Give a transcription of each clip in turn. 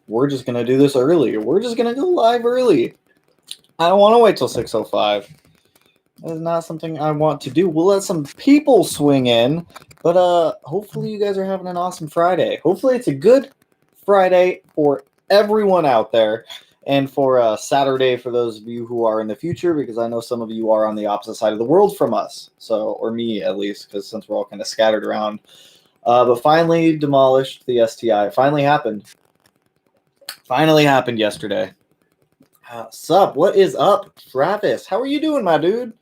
we're just going to do this early. We're just going to go live early. I don't want to wait till 6:05. That is not something I want to do. We'll let some people swing in, but hopefully you guys are having an awesome Friday. Hopefully it's a good Friday for everyone out there, and for Saturday for those of you who are in the future, because I know some of you are on the opposite side of the world from us, so, or me at least, because since we're all kind of scattered around. But finally demolished the STI. It finally happened. Finally happened yesterday. Sup? What is up, Travis? How are you doing, my dude?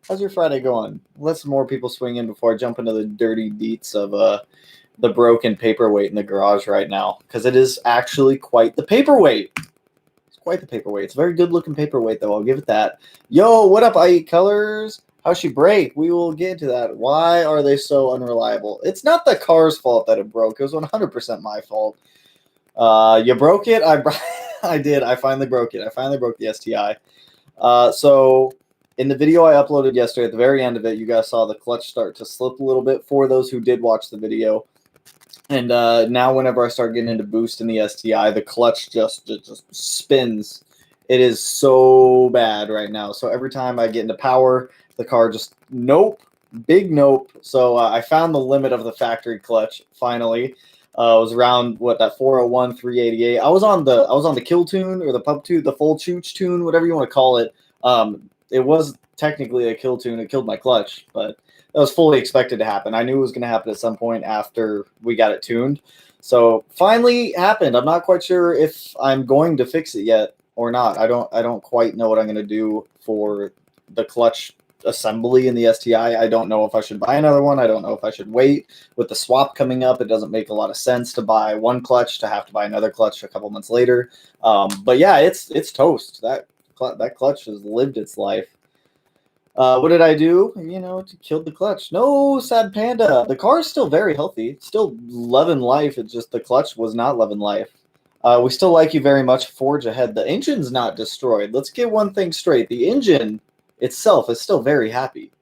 How's your Friday going? Let some more people swing in before I jump into the dirty deets of the broken paperweight in the garage right now, because it is actually quite the paperweight. It's quite the paperweight. It's a very good-looking paperweight, though. I'll give it that. Yo, what up, IE Colors? How's she break? We will get into that. Why are they so unreliable? It's not the car's fault that it broke. It was 100% my fault. You broke it? I did. I finally broke it. I finally broke the STI. So in the video I uploaded yesterday, at the very end of it, you guys saw the clutch start to slip a little bit for those who did watch the video. And now whenever I start getting into boost in the STI, the clutch just spins. It is so bad right now. So every time I get into power, the car just, nope, big nope. So I found the limit of the factory clutch finally. It was around that 401, 388. I was on the kill tune or the pub tune, the full chooch tune, whatever you want to call it. It was technically a kill tune. It killed my clutch, but that was fully expected to happen. I knew it was going to happen at some point after we got it tuned. So finally happened. I'm not quite sure if I'm going to fix it yet or not. I don't quite know what I'm going to do for the clutch assembly in the STI. I don't know if I should buy another one. I don't know if I should wait. With the swap coming up, it doesn't make a lot of sense to buy one clutch to have to buy another clutch a couple months later. But yeah, it's toast. That clutch has lived its life. What did I do? It killed the clutch. No, sad panda. The car is still very healthy. It's still loving life. It's just the clutch was not loving life. We still like you very much. Forge ahead. The engine's not destroyed. Let's get one thing straight. The engine itself is still very happy.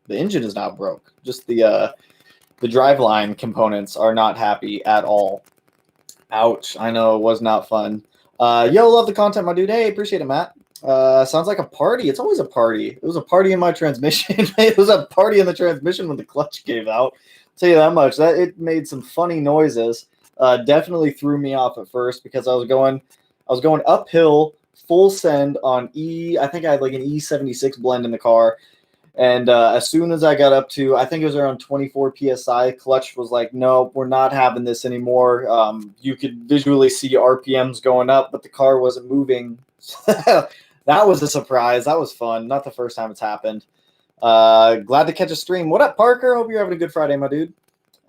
The engine is not broke. Just the driveline components are not happy at all. Ouch. I know, it was not fun. Yo, love the content, my dude. Hey, appreciate it, Matt. Sounds like a party. It's always a party. It was a party in my transmission. It was a party in the transmission when the clutch gave out. I'll tell you that much. That it made some funny noises. Definitely threw me off at first because I was going uphill, full send on I think I had like an E76 blend in the car. And as soon as I got up to, I think it was around 24 PSI, clutch was like, no, we're not having this anymore. You could visually see RPMs going up, but the car wasn't moving. That was a surprise. That was fun. Not the first time it's happened. Glad to catch a stream. What up, Parker? Hope you're having a good Friday, my dude.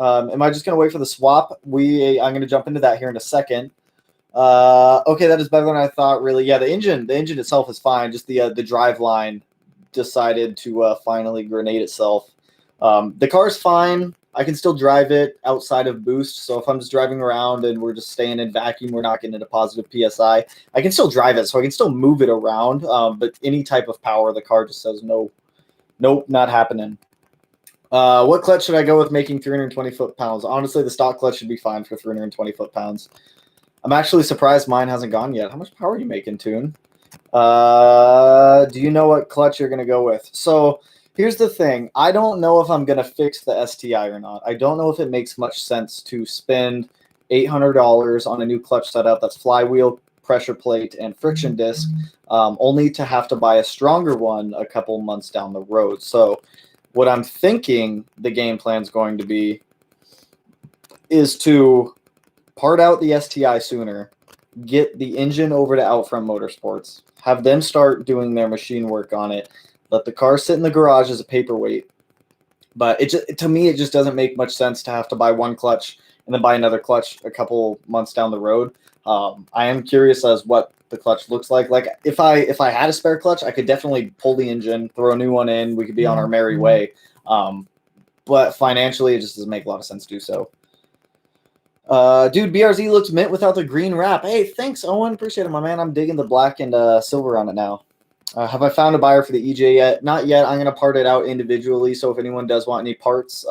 Am I just going to wait for the swap? I'm going to jump into that here in a second. Okay, that is better than I thought, really. Yeah, the engine itself is fine. Just the drive line decided to finally grenade itself. The car's fine. I can still drive it outside of boost. So if I'm just driving around and we're just staying in vacuum, we're not getting into positive PSI, I can still drive it. So I can still move it around. But any type of power, the car just says, no, nope, not happening. What clutch should I go with making 320 foot-pounds? Honestly, the stock clutch should be fine for 320 foot-pounds. I'm actually surprised mine hasn't gone yet. How much power are you making, Tune? Do you know what clutch you're going to go with? So here's the thing. I don't know if I'm going to fix the STI or not. I don't know if it makes much sense to spend $800 on a new clutch setup that's flywheel, pressure plate, and friction disc, only to have to buy a stronger one a couple months down the road. So what I'm thinking the game plan is going to be is to part out the STI sooner, get the engine over to Outfront Motorsports, have them start doing their machine work on it, let the car sit in the garage as a paperweight. But to me, it just doesn't make much sense to have to buy one clutch and then buy another clutch a couple months down the road. I am curious as what the clutch looks like. Like if I had a spare clutch, I could definitely pull the engine, throw a new one in. We could be on our merry way. But financially, it just doesn't make a lot of sense to do so. Dude, BRZ looks mint without the green wrap. Hey, thanks, Owen. Appreciate it, my man. I'm digging the black and silver on it now. Have I found a buyer for the EJ yet? Not yet. I'm going to part it out individually. So if anyone does want any parts,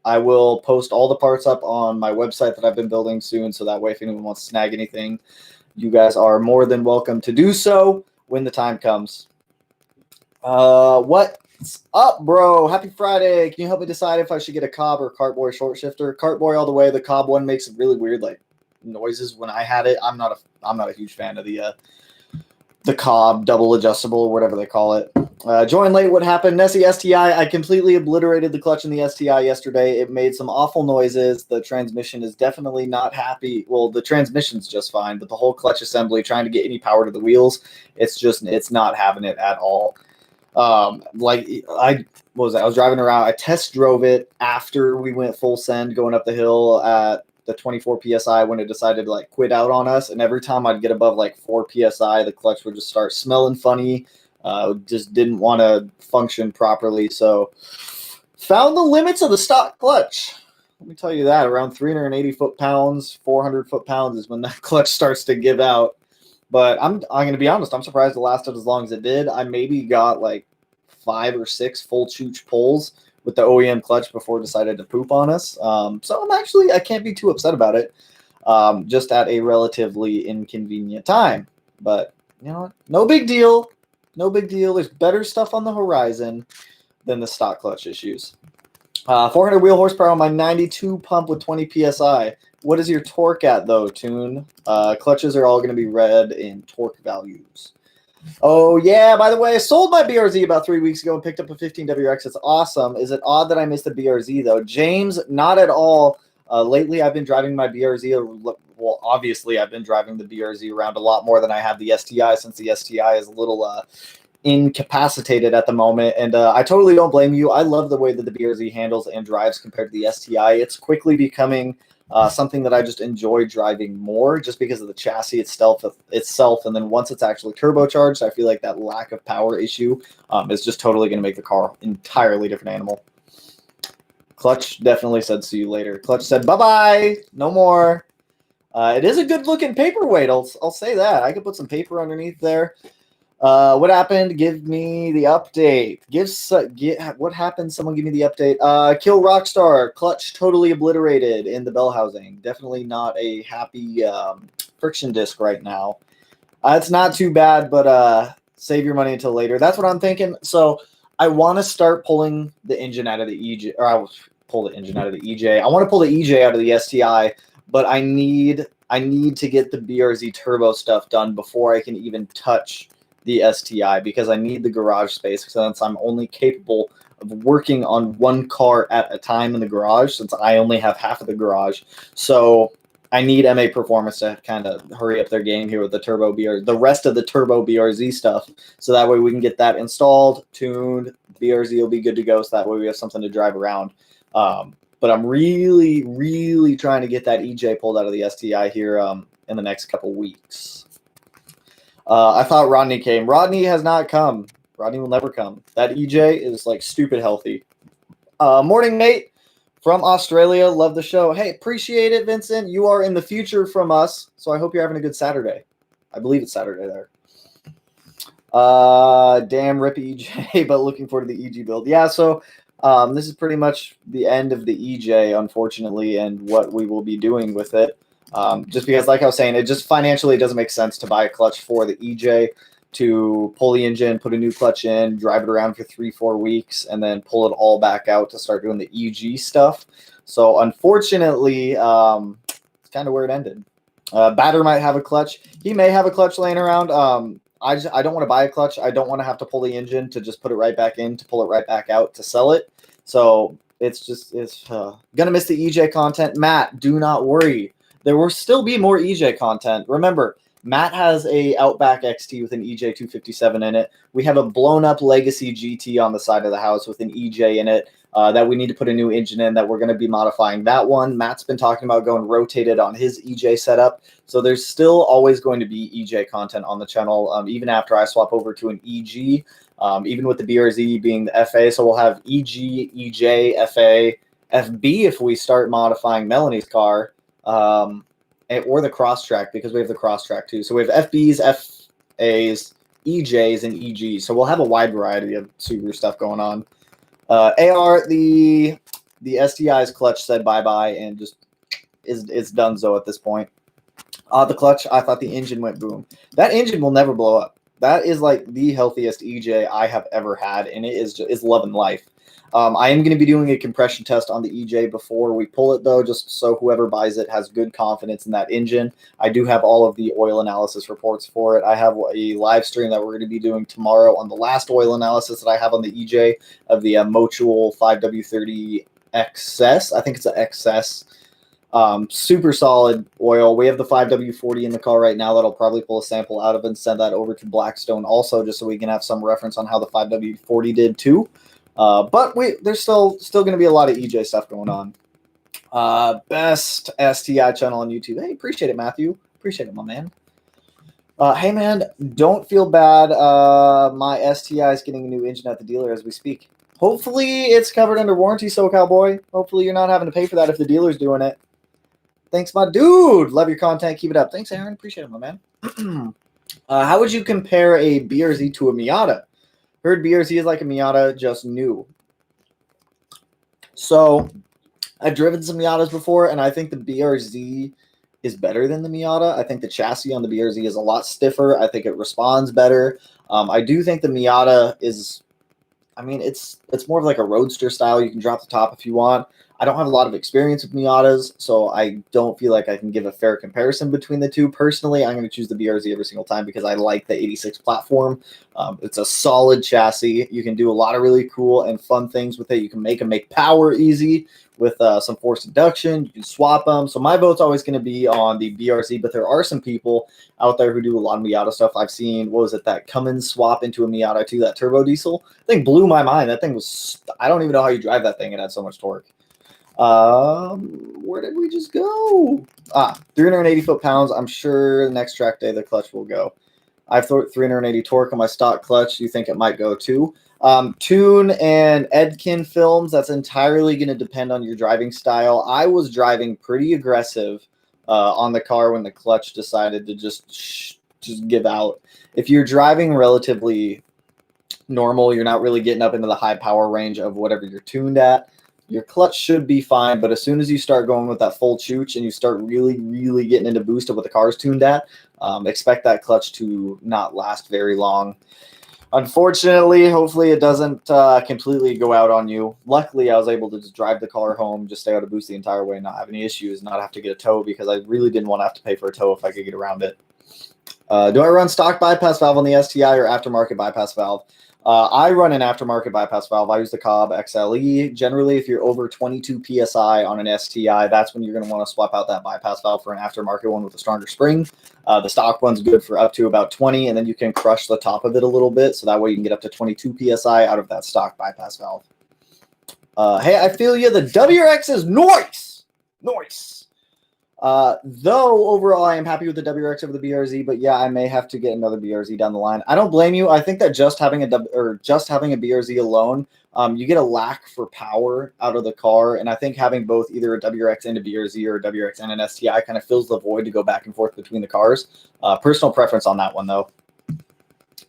I will post all the parts up on my website that I've been building soon, so that way if anyone wants to snag anything, you guys are more than welcome to do so when the time comes. What's up, bro? Happy Friday. Can you help me decide if I should get a Cobb or Cartboy short shifter? Cartboy all the way. The Cobb one makes really weird like noises when I had it. I'm not a huge fan of the Cobb double adjustable, whatever they call it. Join late. What happened? Nessie STI. I completely obliterated the clutch in the STI yesterday. It made some awful noises. The transmission is definitely not happy. Well, the transmission's just fine, but the whole clutch assembly, trying to get any power to the wheels, it's not having it at all. I was driving around. I test drove it after we went full send going up the hill at the 24 psi when it decided to like quit out on us, and every time I'd get above like 4 psi, the clutch would just start smelling funny. Just didn't want to function properly. So found the limits of the stock clutch. Let me tell you that around 380 foot-pounds, 400 foot-pounds is when that clutch starts to give out. But I'm going to be honest, I'm surprised it lasted as long as it did. I maybe got like 5 or 6 full chooch pulls with the OEM clutch before it decided to poop on us. So I can't be too upset about it, just at a relatively inconvenient time. But, you know what? No big deal. No big deal. There's better stuff on the horizon than the stock clutch issues. 400 wheel horsepower on my 92 pump with 20 psi. What is your torque at, though, Tune? Clutches are all going to be read in torque values. Oh, yeah, by the way, I sold my BRZ about 3 weeks ago and picked up a 15WX. It's awesome. Is it odd that I missed the BRZ, though? James, not at all. Lately, I've been driving my BRZ. Well, obviously, I've been driving the BRZ around a lot more than I have the STI, since the STI is a little incapacitated at the moment. And I totally don't blame you. I love the way that the BRZ handles and drives compared to the STI. It's quickly becoming something that I just enjoy driving more, just because of the chassis itself. And then once it's actually turbocharged, I feel like that lack of power issue is just totally going to make the car entirely different animal. Clutch definitely said see you later. Clutch said bye-bye, no more. It is a good looking paperweight, I'll say that. I could put some paper underneath there. What happened? Give me the update. What happened? Someone give me the update. Kill Rockstar. Clutch totally obliterated in the bell housing. Definitely not a happy friction disc right now. It's not too bad, but save your money until later. That's what I'm thinking. So I want to start pulling the engine out of the EJ, or I will pull the engine out of the EJ. I want to pull the EJ out of the STI, but I need to get the BRZ turbo stuff done before I can even touch the STI, because I need the garage space, since I'm only capable of working on one car at a time in the garage, since I only have half of the garage. So I need MA Performance to kind of hurry up their game here with the rest of the turbo BRZ stuff, so that way we can get that installed, tuned, BRZ will be good to go, so that way we have something to drive around. But I'm really, really trying to get that EJ pulled out of the STI here in the next couple weeks. I thought Rodney came. Rodney has not come. Rodney will never come. That EJ is like stupid healthy. Morning, Nate from Australia. Love the show. Hey, appreciate it, Vincent. You are in the future from us, so I hope you're having a good Saturday. I believe it's Saturday there. Damn rip EJ, but looking forward to the EG build. Yeah, so this is pretty much the end of the EJ, unfortunately, and what we will be doing with it. Just because, like I was saying, it just financially doesn't make sense to buy a clutch for the EJ, to pull the engine, put a new clutch in, drive it around for 3-4 weeks, and then pull it all back out to start doing the EG stuff. So unfortunately, it's kind of where it ended. Batter might have a clutch. He may have a clutch laying around. I don't want to buy a clutch. I don't want to have to pull the engine to just put it right back in, to pull it right back out to sell it. So it's gonna miss the EJ content. Matt, do not worry. There will still be more EJ content. Remember, Matt has a Outback XT with an EJ 257 in it. We have a blown up Legacy GT on the side of the house with an EJ in it that we need to put a new engine in, that we're going to be modifying that one. Matt's been talking about going rotated on his EJ setup. So there's still always going to be EJ content on the channel, even after I swap over to an EG, even with the BRZ being the FA. So we'll have EG, EJ, FA, FB if we start modifying Melanie's car. Or the cross track, because we have the cross track too. So we have FBs, FAs, EJs, and EGs. So we'll have a wide variety of Subaru stuff going on. AR, the the STI's clutch said bye-bye and just it's done so at this point. The clutch, I thought the engine went boom. That engine will never blow up. That is like the healthiest EJ I have ever had, and it is loving life. I am going to be doing a compression test on the EJ before we pull it, though, just so whoever buys it has good confidence in that engine. I do have all of the oil analysis reports for it. I have a live stream that we're going to be doing tomorrow on the last oil analysis that I have on the EJ of the Mutual 5W30 XS. I think it's an XS. Super solid oil. We have the 5W40 in the car right now that'll probably pull a sample out of and send that over to Blackstone also, just so we can have some reference on how the 5W40 did too. But there's still going to be a lot of EJ stuff going on. Best STI channel on YouTube. Hey, appreciate it, Matthew. Appreciate it, my man. Hey, man, don't feel bad. My STI is getting a new engine at the dealer as we speak. Hopefully it's covered under warranty, SoCal boy. Hopefully you're not having to pay for that if the dealer's doing it. Thanks, my dude. Love your content. Keep it up. Thanks, Aaron. Appreciate it, my man. How would you compare a BRZ to a Miata? Heard BRZ is like a Miata, just new. So I've driven some Miatas before, and I think the BRZ is better than the Miata. I think the chassis on the BRZ is a lot stiffer. I think it responds better. I do think the Miata is, I mean, it's more of like a roadster style. You can drop the top if you want. I don't have a lot of experience with Miatas, so I don't feel like I can give a fair comparison between the two. Personally, I'm going to choose the BRZ every single time because I like the 86 platform. It's a solid chassis. You can do a lot of really cool and fun things with it. You can make them make power easy with some forced induction. You can swap them. So my vote's always going to be on the BRZ, but there are some people out there who do a lot of Miata stuff. I've seen, what was it, that Cummins swap into a Miata too, that turbo diesel? That thing blew my mind. That thing was, I don't even know how you drive that thing. It had so much torque. Where did we just go? 380 foot-pounds. I'm sure the next track day the clutch will go. I've thrown 380 torque on my stock clutch. You think it might go too? Tune and Edkin films, that's entirely going to depend on your driving style. I was driving pretty aggressive on the car when the clutch decided to just give out. If you're driving relatively normal, you're not really getting up into the high power range of whatever you're tuned at, your clutch should be fine. But as soon as you start going with that full chooch and you start really, really getting into boost of what the car's tuned at, expect that clutch to not last very long. Unfortunately, hopefully it doesn't completely go out on you. Luckily, I was able to just drive the car home, just stay out of boost the entire way, not have any issues, not have to get a tow, because I really didn't want to have to pay for a tow if I could get around it. Do I run stock bypass valve on the STI or aftermarket bypass valve? I run an aftermarket bypass valve. I use the Cobb XLE. Generally, if you're over 22 PSI on an STI, that's when you're going to want to swap out that bypass valve for an aftermarket one with a stronger spring. The stock one's good for up to about 20, and then you can crush the top of it a little bit, so that way you can get up to 22 PSI out of that stock bypass valve. Hey, I feel you. The WRX is nice. Nice. Though overall I am happy with the WRX over the BRZ, but yeah, I may have to get another BRZ down the line. I don't blame you. I think that just having a BRZ alone, you get a lack for power out of the car, and I think having both either a WRX and a BRZ or a WRX and an STI kind of fills the void to go back and forth between the cars. Personal preference on that one though.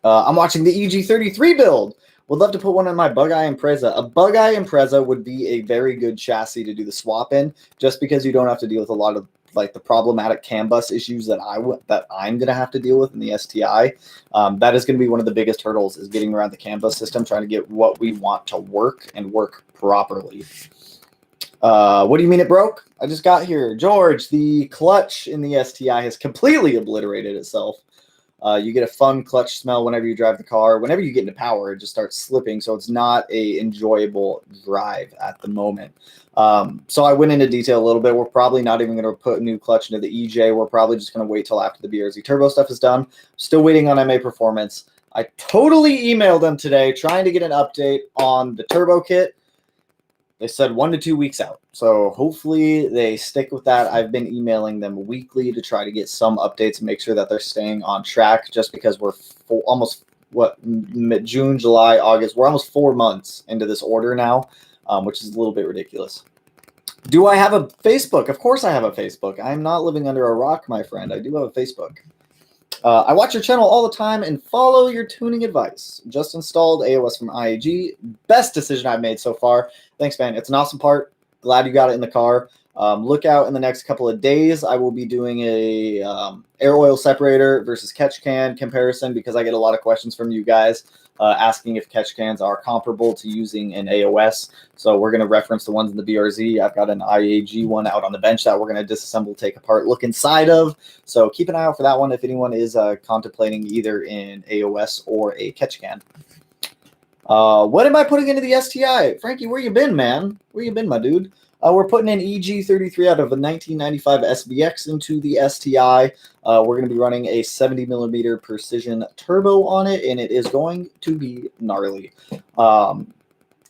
I'm watching the EG33 build. Would love to put one on my Bug-Eye Impreza. A Bug-Eye Impreza would be a very good chassis to do the swap in, just because you don't have to deal with a lot of like the problematic CAN bus issues that I'm going to have to deal with in the STI. That is going to be one of the biggest hurdles, is getting around the CAN bus system, trying to get what we want to work and work properly. What do you mean it broke? I just got here. George, the clutch in the STI has completely obliterated itself. You get a fun clutch smell whenever you drive the car. Whenever you get into power, it just starts slipping, so it's not a enjoyable drive at the moment. So I went into detail a little bit. We're probably not even going to put a new clutch into the EJ. We're probably just going to wait till after the BRZ turbo stuff is done. Still waiting on MA Performance. I totally emailed them today trying to get an update on the turbo kit. They said 1 to 2 weeks out. So hopefully they stick with that. I've been emailing them weekly to try to get some updates and make sure that they're staying on track, just because we're almost, June, July, August. We're almost 4 months into this order now, which is a little bit ridiculous. Do I have a Facebook? Of course I have a Facebook. I'm not living under a rock, my friend. I do have a Facebook. I watch your channel all the time and follow your tuning advice. Just installed AOS from IAG. Best decision I've made so far. Thanks, man. It's an awesome part. glad you got it in the car. Look out in the next couple of days. I will be doing a air oil separator versus catch can comparison because I get a lot of questions from you guys asking if catch cans are comparable to using an AOS. So we're going to reference the ones in the BRZ. I've got an IAG one out on the bench that we're going to disassemble, take apart, look inside of. So keep an eye out for that one if anyone is contemplating either in AOS or a catch can. What am I putting into the STI? Frankie, where you been, man? Where you been, my dude? We're putting an EG33 out of a 1995 SBX into the STI. We're going to be running a 70 millimeter precision turbo on it, and it is going to be gnarly.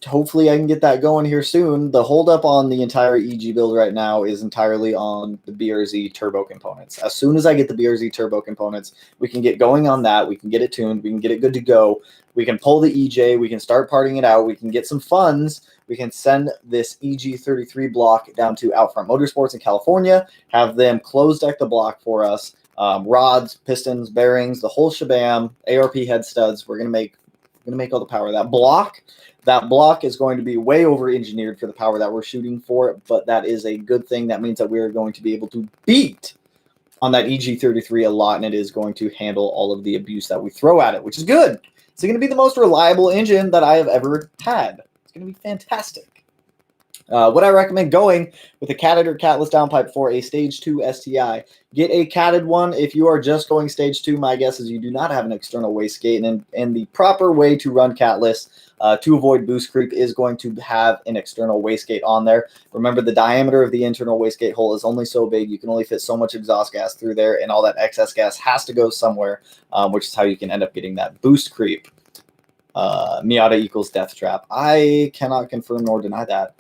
Hopefully I can get that going here soon. The holdup on the entire EG build right now is entirely on the BRZ turbo components. As soon as I get the BRZ turbo components, we can get going on that. We can get it tuned. We can get it good to go. We can pull the EJ. We can start parting it out. We can get some funds. We can send this EG33 block down to Outfront Motorsports in California, have them close deck the block for us. Rods, pistons, bearings, the whole shabam, ARP head studs. We're gonna make all the power of that block. That block is going to be way over-engineered for the power that we're shooting for, but that is a good thing. That means that we're going to be able to beat on that EG33 a lot, and it is going to handle all of the abuse that we throw at it, which is good. It's going to be the most reliable engine that I have ever had. It's going to be fantastic. What I recommend going with a catted or catless downpipe for a Stage 2 STI. Get a catted one. If you are just going Stage 2, my guess is you do not have an external wastegate, and the proper way to run catless to avoid boost creep is going to have an external wastegate on there. Remember, the diameter of the internal wastegate hole is only so big. You can only fit so much exhaust gas through there, and all that excess gas has to go somewhere, which is how you can end up getting that boost creep. Miata equals death trap. I cannot confirm nor deny that.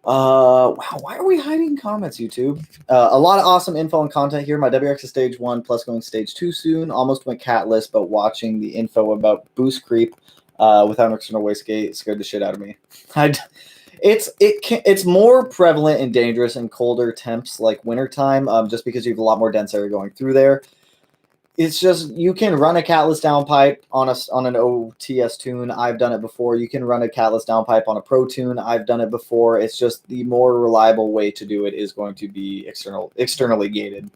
Wow, why are we hiding comments, YouTube? A lot of awesome info and content here. My WRX is Stage 1 plus going Stage 2 soon. Almost went catless, but watching the info about boost creep without an external wastegate scared the shit out of me. It's more prevalent and dangerous in colder temps like wintertime, just because you have a lot more dense air going through there. It's just, you can run a catless downpipe on an OTS tune. I've done it before. You can run a catless downpipe on a Pro tune. I've done it before. It's just the more reliable way to do it is going to be externally gated.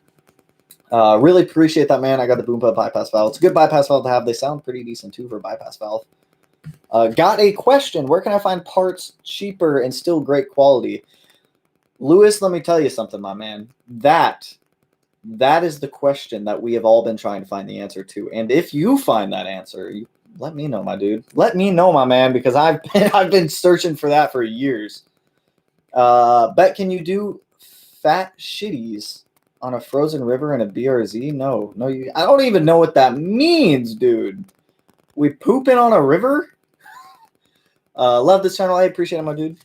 Really appreciate that, man. I got the boom pump bypass valve. It's a good bypass valve to have. They sound pretty decent too for a bypass valve. Got a question. Where can I find parts cheaper and still great quality? Lewis, let me tell you something, my man. That is the question that we have all been trying to find the answer to. And if you find that answer, let me know, my dude. Let me know, my man, because I've been searching for that for years. Bet, can you do fat shitties on a frozen river in a BRZ? No, I don't even know what that means, dude. We pooping on a river? Love this channel. I appreciate it, my dude.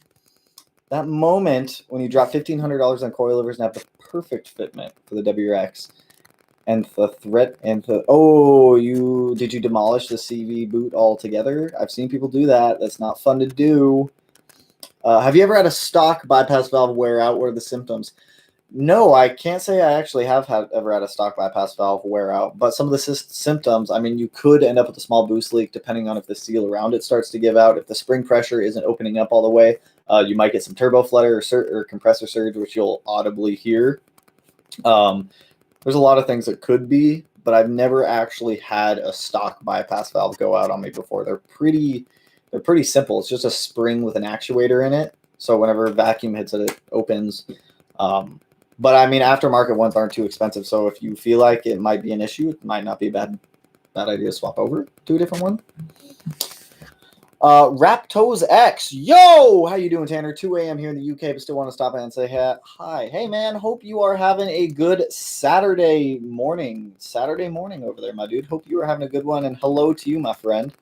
That moment when you drop $1,500 on coilovers and have the perfect fitment for the WRX and the threat and the did you demolish the CV boot altogether? I've seen people do that. That's not fun to do. Have you ever had a stock bypass valve wear out? What are the symptoms? No, I can't say I actually have ever had a stock bypass valve wear out, but some of the symptoms, I mean, you could end up with a small boost leak depending on if the seal around it starts to give out. If the spring pressure isn't opening up all the way, you might get some turbo flutter or compressor surge, which you'll audibly hear. There's a lot of things that could be, but I've never actually had a stock bypass valve go out on me before. They're pretty simple. It's just a spring with an actuator in it. So whenever vacuum hits it, it opens. But I mean, aftermarket ones aren't too expensive. So if you feel like it might be an issue, it might not be a bad idea to swap over to a different one. Raptos X. Yo, how you doing, Tanner? 2 a.m. here in the UK, but still want to stop by and say hi. Hey, man, hope you are having a good Saturday morning over there, my dude. Hope you are having a good one, and hello to you, my friend.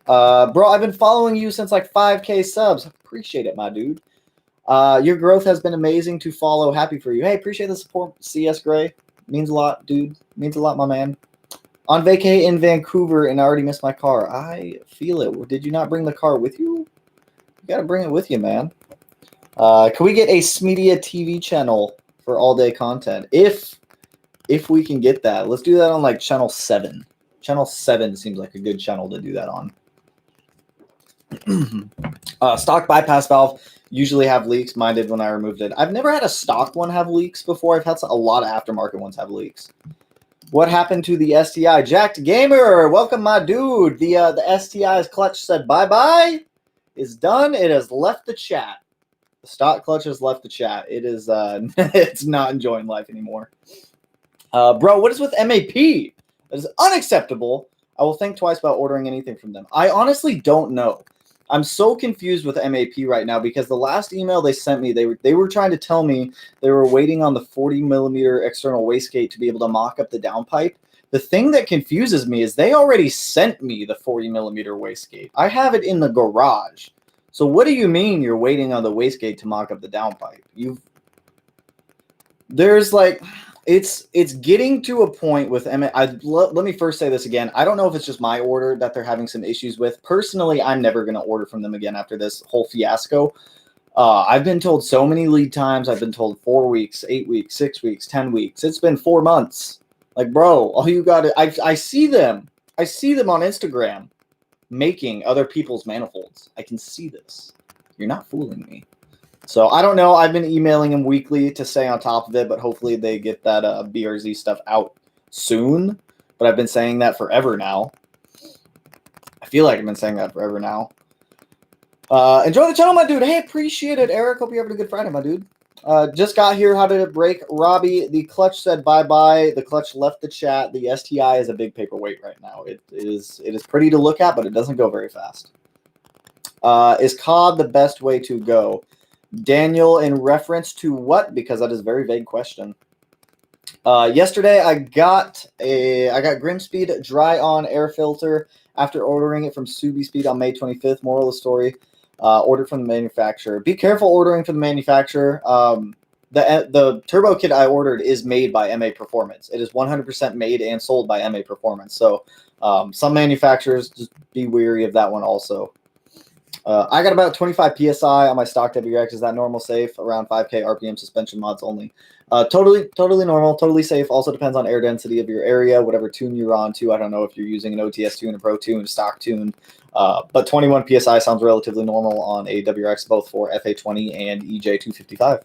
Bro, I've been following you since like 5K subs. Appreciate it, my dude. Your growth has been amazing to follow. Happy for you. Hey, appreciate the support, CS Gray. Means a lot, dude. Means a lot, my man. On vacay in Vancouver, and I already missed my car. I feel it. Did you not bring the car with you? You got to bring it with you, man. Can we get a Smeedia TV channel for all-day content? If we can get that. Let's do that on, like, Channel 7. Channel 7 seems like a good channel to do that on. Stock bypass valve. usually have leaks. Mine did when I removed it. I've never had a stock one have leaks before. I've had a lot of aftermarket ones have leaks. What happened to the STI? Jacked Gamer, welcome, my dude. The STI's clutch said bye-bye. It's done. It has left the chat. The stock clutch has left the chat. It is it's not enjoying life anymore. Bro, what is with MAP? That is unacceptable. I will think twice about ordering anything from them. I honestly don't know. I'm so confused with MAP right now because the last email they sent me, they were trying to tell me they were waiting on the 40 millimeter external wastegate to be able to mock up the downpipe. The thing that confuses me is they already sent me the 40 millimeter wastegate. I have it in the garage. So what do you mean you're waiting on the wastegate to mock up the downpipe? There's like... It's getting to a point with let me first say this again. I don't know if it's just my order that they're having some issues with. Personally, I'm never going to order from them again after this whole fiasco. I've been told so many lead times. I've been told 4 weeks, 8 weeks, 6 weeks, 10 weeks. It's been 4 months. Like, bro, all you got to... I see them. I see them on Instagram making other people's manifolds. I can see this. You're not fooling me. So I don't know. I've been emailing them weekly to stay on top of it, but hopefully they get that BRZ stuff out soon. But I've been saying that forever now. I feel like I've been saying that forever now. Enjoy the channel, my dude. Hey, appreciate it, Eric. Hope you're having a good Friday, my dude. Just got here. How did it break? Robbie, the clutch said bye-bye. The clutch left the chat. The STI is a big paperweight right now. It is pretty to look at, but it doesn't go very fast. Is COD the best way to go? Daniel, in reference to what? Because that is a very vague question. Yesterday, I got Grimspeed dry on air filter after ordering it from Subispeed on May 25th. Moral of the story: ordered from the manufacturer. Be careful ordering from the manufacturer. The turbo kit I ordered is made by MA Performance. It is 100% made and sold by MA Performance. So some manufacturers, just be wary of that one also. I got about 25 PSI on my stock WX. Is that normal, safe? Around 5K RPM suspension mods only. Totally normal, totally safe. Also depends on air density of your area, whatever tune you're on to. I don't know if you're using an OTS tune, a Pro tune, a stock tune. But 21 PSI sounds relatively normal on a WX, both for FA20 and EJ255.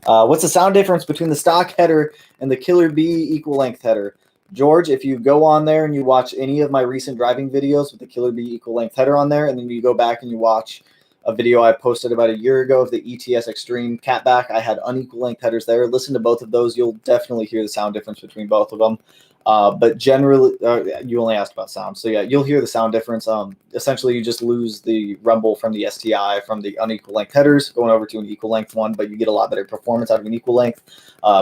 What's the sound difference between the stock header and the Killer B equal length header? George, if you go on there and you watch any of my recent driving videos with the Killer B equal length header on there, and then you go back and you watch a video I posted about a year ago of the ETS Extreme Catback, I had unequal length headers there. Listen to both of those. You'll definitely hear the sound difference between both of them. But generally, you only asked about sound. So yeah, you'll hear the sound difference. Essentially, you just lose the rumble from the STI from the unequal length headers going over to an equal length one, but you get a lot better performance out of an equal length,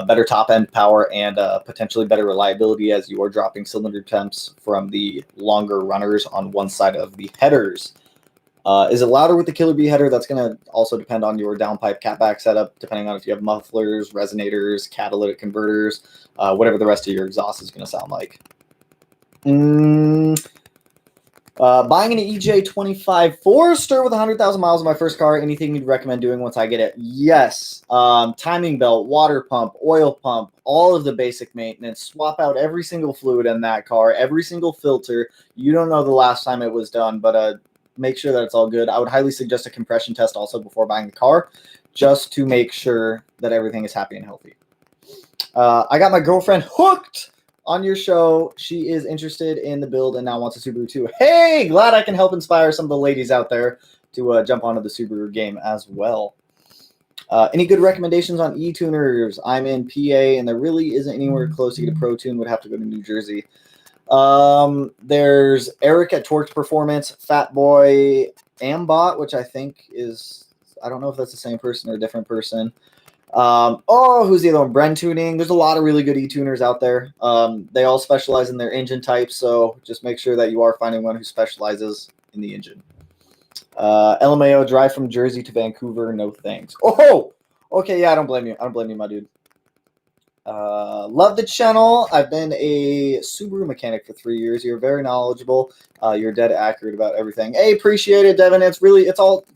better top end power, and potentially better reliability as you are dropping cylinder temps from the longer runners on one side of the headers. Is it louder with the Killer B header? That's going to also depend on your downpipe catback setup, depending on if you have mufflers, resonators, catalytic converters, whatever the rest of your exhaust is going to sound like. Buying an EJ25 Forester with 100,000 miles on my first car. Anything you'd recommend doing once I get it? Yes. Timing belt, water pump, oil pump, all of the basic maintenance. Swap out every single fluid in that car, every single filter. You don't know the last time it was done, but make sure that it's all good. I would highly suggest a compression test also before buying the car, just to make sure that everything is happy and healthy. I got my girlfriend hooked on your show. She is interested in the build and now wants a Subaru too. Hey, glad I can help inspire some of the ladies out there to jump onto the Subaru game as well. Any good recommendations on e-tuners? I'm in PA and there really isn't anywhere close to get a Pro Tune. Would have to go to New Jersey. There's Eric at Torque Performance, Fatboy Ambot, which I think is, I don't know if that's the same person or a different person. Who's the other one? Bren Tuning. There's a lot of really good e-tuners out there. They all specialize in their engine type, so just make sure that you are finding one who specializes in the engine. LMAO, drive from Jersey to Vancouver, no thanks. Oh, okay, yeah, I don't blame you. I don't blame you, my dude. Love the channel. I've been a Subaru mechanic for 3 years. You're very knowledgeable. You're dead accurate about everything. Hey, appreciate it, Devin. It's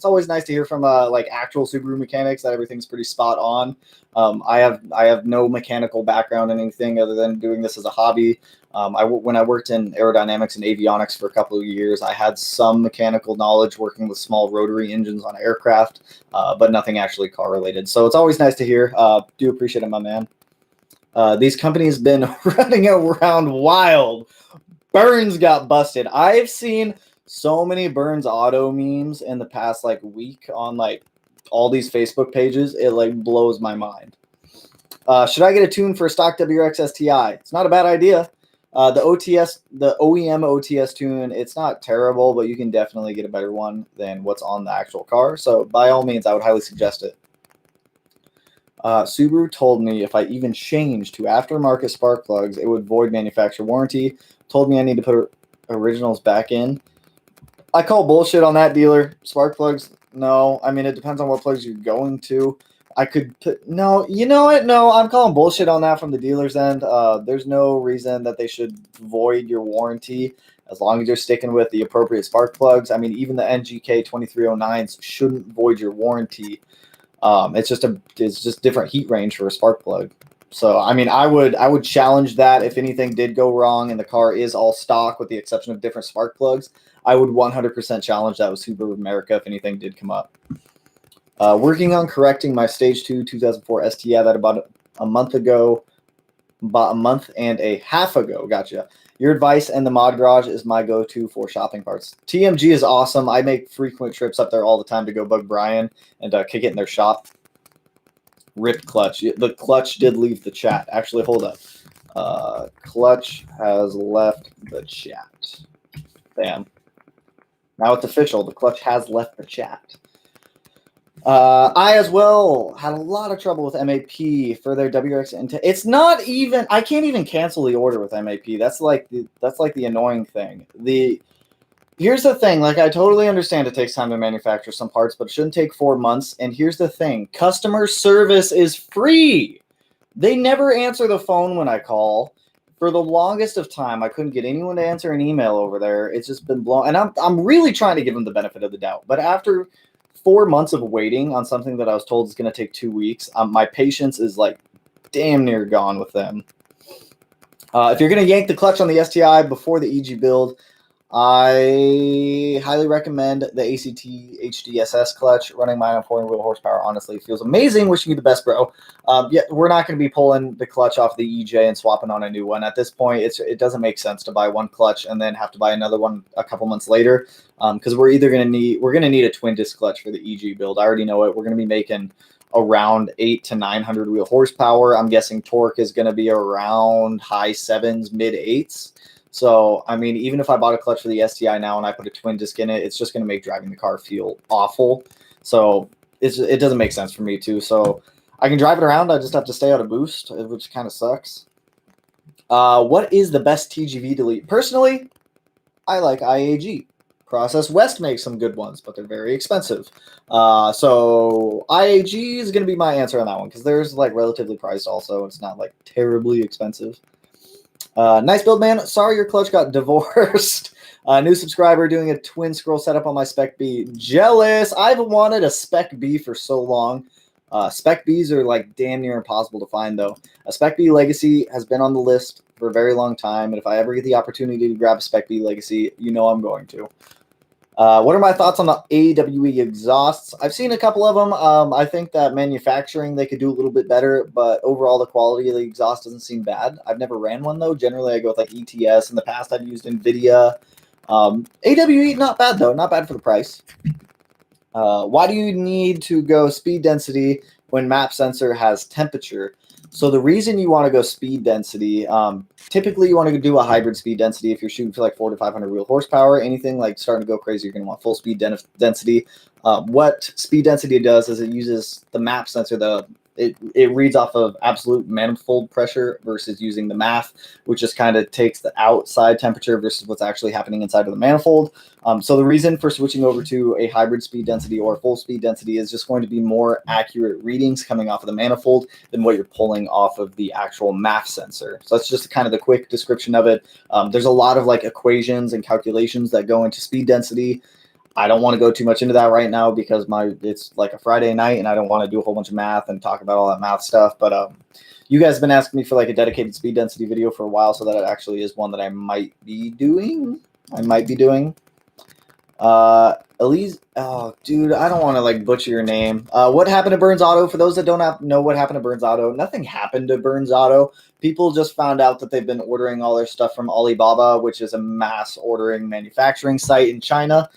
always nice to hear from like actual Subaru mechanics that everything's pretty spot on. I have no mechanical background in anything other than doing this as a hobby. When I worked in aerodynamics and avionics for a couple of years, I had some mechanical knowledge working with small rotary engines on aircraft, but nothing actually car related. So it's always nice to hear. Do appreciate it, my man. These companies been running around wild. Burns got busted. I've seen so many Burns Auto memes in the past like week on like all these Facebook pages. It like blows my mind. Should I get a tune for a stock WRX STI? It's not a bad idea. The OEM OTS tune, it's not terrible, but you can definitely get a better one than what's on the actual car. So by all means, I would highly suggest it. Subaru told me if I even changed to aftermarket spark plugs, it would void manufacturer warranty. Told me I need to put originals back in. I call bullshit on that, dealer. Spark plugs, no. I mean, it depends on what plugs you're going to. I could put, no, you know what? No, I'm calling bullshit on that from the dealer's end. There's no reason that they should void your warranty as long as you're sticking with the appropriate spark plugs. I mean, even the NGK 2309s shouldn't void your warranty. It's just different heat range for a spark plug. So I mean, I would challenge that if anything did go wrong and the car is all stock with the exception of different spark plugs. I would 100% challenge that with Subaru America if anything did come up. Working on correcting my Stage 2 2004 STI that about a month and a half ago. Gotcha. Your advice and the Mod Garage is my go-to for shopping parts. TMG is awesome. I make frequent trips up there all the time to go bug Brian and kick it in their shop. Ripped clutch. The clutch did leave the chat. Actually, hold up. Clutch has left the chat. Bam. Now it's official. The clutch has left the chat. I as well had a lot of trouble with MAP for their WRX. It's not even. I can't even cancel the order with MAP. That's like the annoying thing. Here's the thing. Like I totally understand it takes time to manufacture some parts, but it shouldn't take 4 months. And here's the thing: customer service is free. They never answer the phone when I call. For the longest of time, I couldn't get anyone to answer an email over there. It's just been blown. And I'm really trying to give them the benefit of the doubt. But after 4 months of waiting on something that I was told is going to take 2 weeks, my patience is like damn near gone with them. If you're going to yank the clutch on the STI before the EG build, I highly recommend the ACT HDSS clutch. Running mine on 4-wheel horsepower, honestly, feels amazing. Wishing you the best, bro. Yeah, we're not going to be pulling the clutch off the EJ and swapping on a new one. At this point, it doesn't make sense to buy one clutch and then have to buy another one a couple months later. Because we're going to need a twin disc clutch for the EG build. I already know it. We're going to be making around 800 to 900 wheel horsepower. I'm guessing torque is going to be around high 7s, mid 8s. So, I mean, even if I bought a clutch for the STI now and I put a twin disc in it, it's just going to make driving the car feel awful. So, it doesn't make sense for me too. So, I can drive it around. I just have to stay out of boost, which kind of sucks. What is the best TGV delete? Personally, I like IAG. Process West makes some good ones, but they're very expensive. So IAG is going to be my answer on that one because theirs is like relatively priced also. It's not like terribly expensive. Nice build, man. Sorry your clutch got divorced. New subscriber doing a twin scroll setup on my Spec B. Jealous. I've wanted a Spec B for so long. Spec Bs are like damn near impossible to find though. A Spec B Legacy has been on the list for a very long time, and if I ever get the opportunity to grab a Spec B Legacy, you know I'm going to. What are my thoughts on the AWE exhausts? I've seen a couple of them. I think that manufacturing, they could do a little bit better, but overall the quality of the exhaust doesn't seem bad. I've never ran one, though. Generally, I go with like ETS. In the past, I've used NVIDIA. AWE, not bad, though. Not bad for the price. Why do you need to go speed density when map sensor has temperature? So the reason you want to go speed density, typically you want to do a hybrid speed density if you're shooting for like 400 to 500 wheel horsepower. Anything like starting to go crazy, you're going to want full speed density. What speed density does is it uses the map sensor, the it reads off of absolute manifold pressure versus using the math, which just kind of takes the outside temperature versus what's actually happening inside of the manifold. So the reason for switching over to a hybrid speed density or full speed density is just going to be more accurate readings coming off of the manifold than what you're pulling off of the actual MAF sensor. So that's just kind of the quick description of it. There's a lot of like equations and calculations that go into speed density. I don't want to go too much into that right now because it's like a Friday night and I don't want to do a whole bunch of math and talk about all that math stuff. But you guys have been asking me for like a dedicated speed density video for a while, so that it actually is one that I might be doing. Elise, oh dude, I don't want to like butcher your name. What happened to Burns Auto? For those that don't know what happened to Burns Auto, nothing happened to Burns Auto. People just found out that they've been ordering all their stuff from Alibaba, which is a mass ordering manufacturing site in China.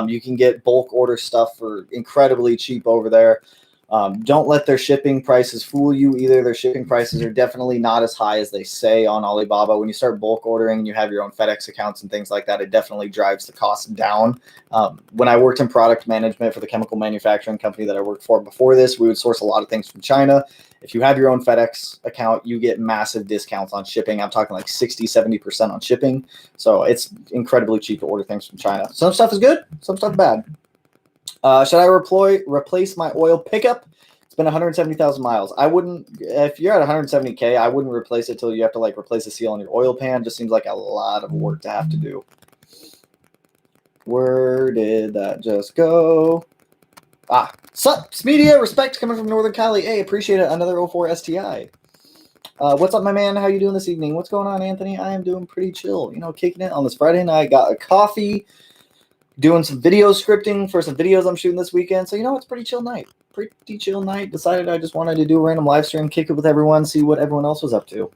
You can get bulk order stuff for incredibly cheap over there. Don't let their shipping prices fool you either. Their shipping prices are definitely not as high as they say on Alibaba. When you start bulk ordering and you have your own FedEx accounts and things like that, it definitely drives the cost down. When I worked in product management for the chemical manufacturing company that I worked for before this, we would source a lot of things from China. If you have your own FedEx account, you get massive discounts on shipping. I'm talking like 60, 70% on shipping. So it's incredibly cheap to order things from China. Some stuff is good, some stuff bad. Should I replace my oil pickup? It's been 170,000 miles. I wouldn't, if you're at 170K, I wouldn't replace it till you have to like replace the seal on your oil pan. Just seems like a lot of work to have to do. Where did that just go? Sup, Smeedia, respect coming from Northern Cali. Hey, appreciate it. Another 04 STI. What's up, my man? How you doing this evening? What's going on, Anthony? I am doing pretty chill. You know, kicking it on this Friday night. Got a coffee. Doing some video scripting for some videos I'm shooting this weekend. So, you know, it's a pretty chill night. Pretty chill night. Decided I just wanted to do a random live stream, kick it with everyone, see what everyone else was up to.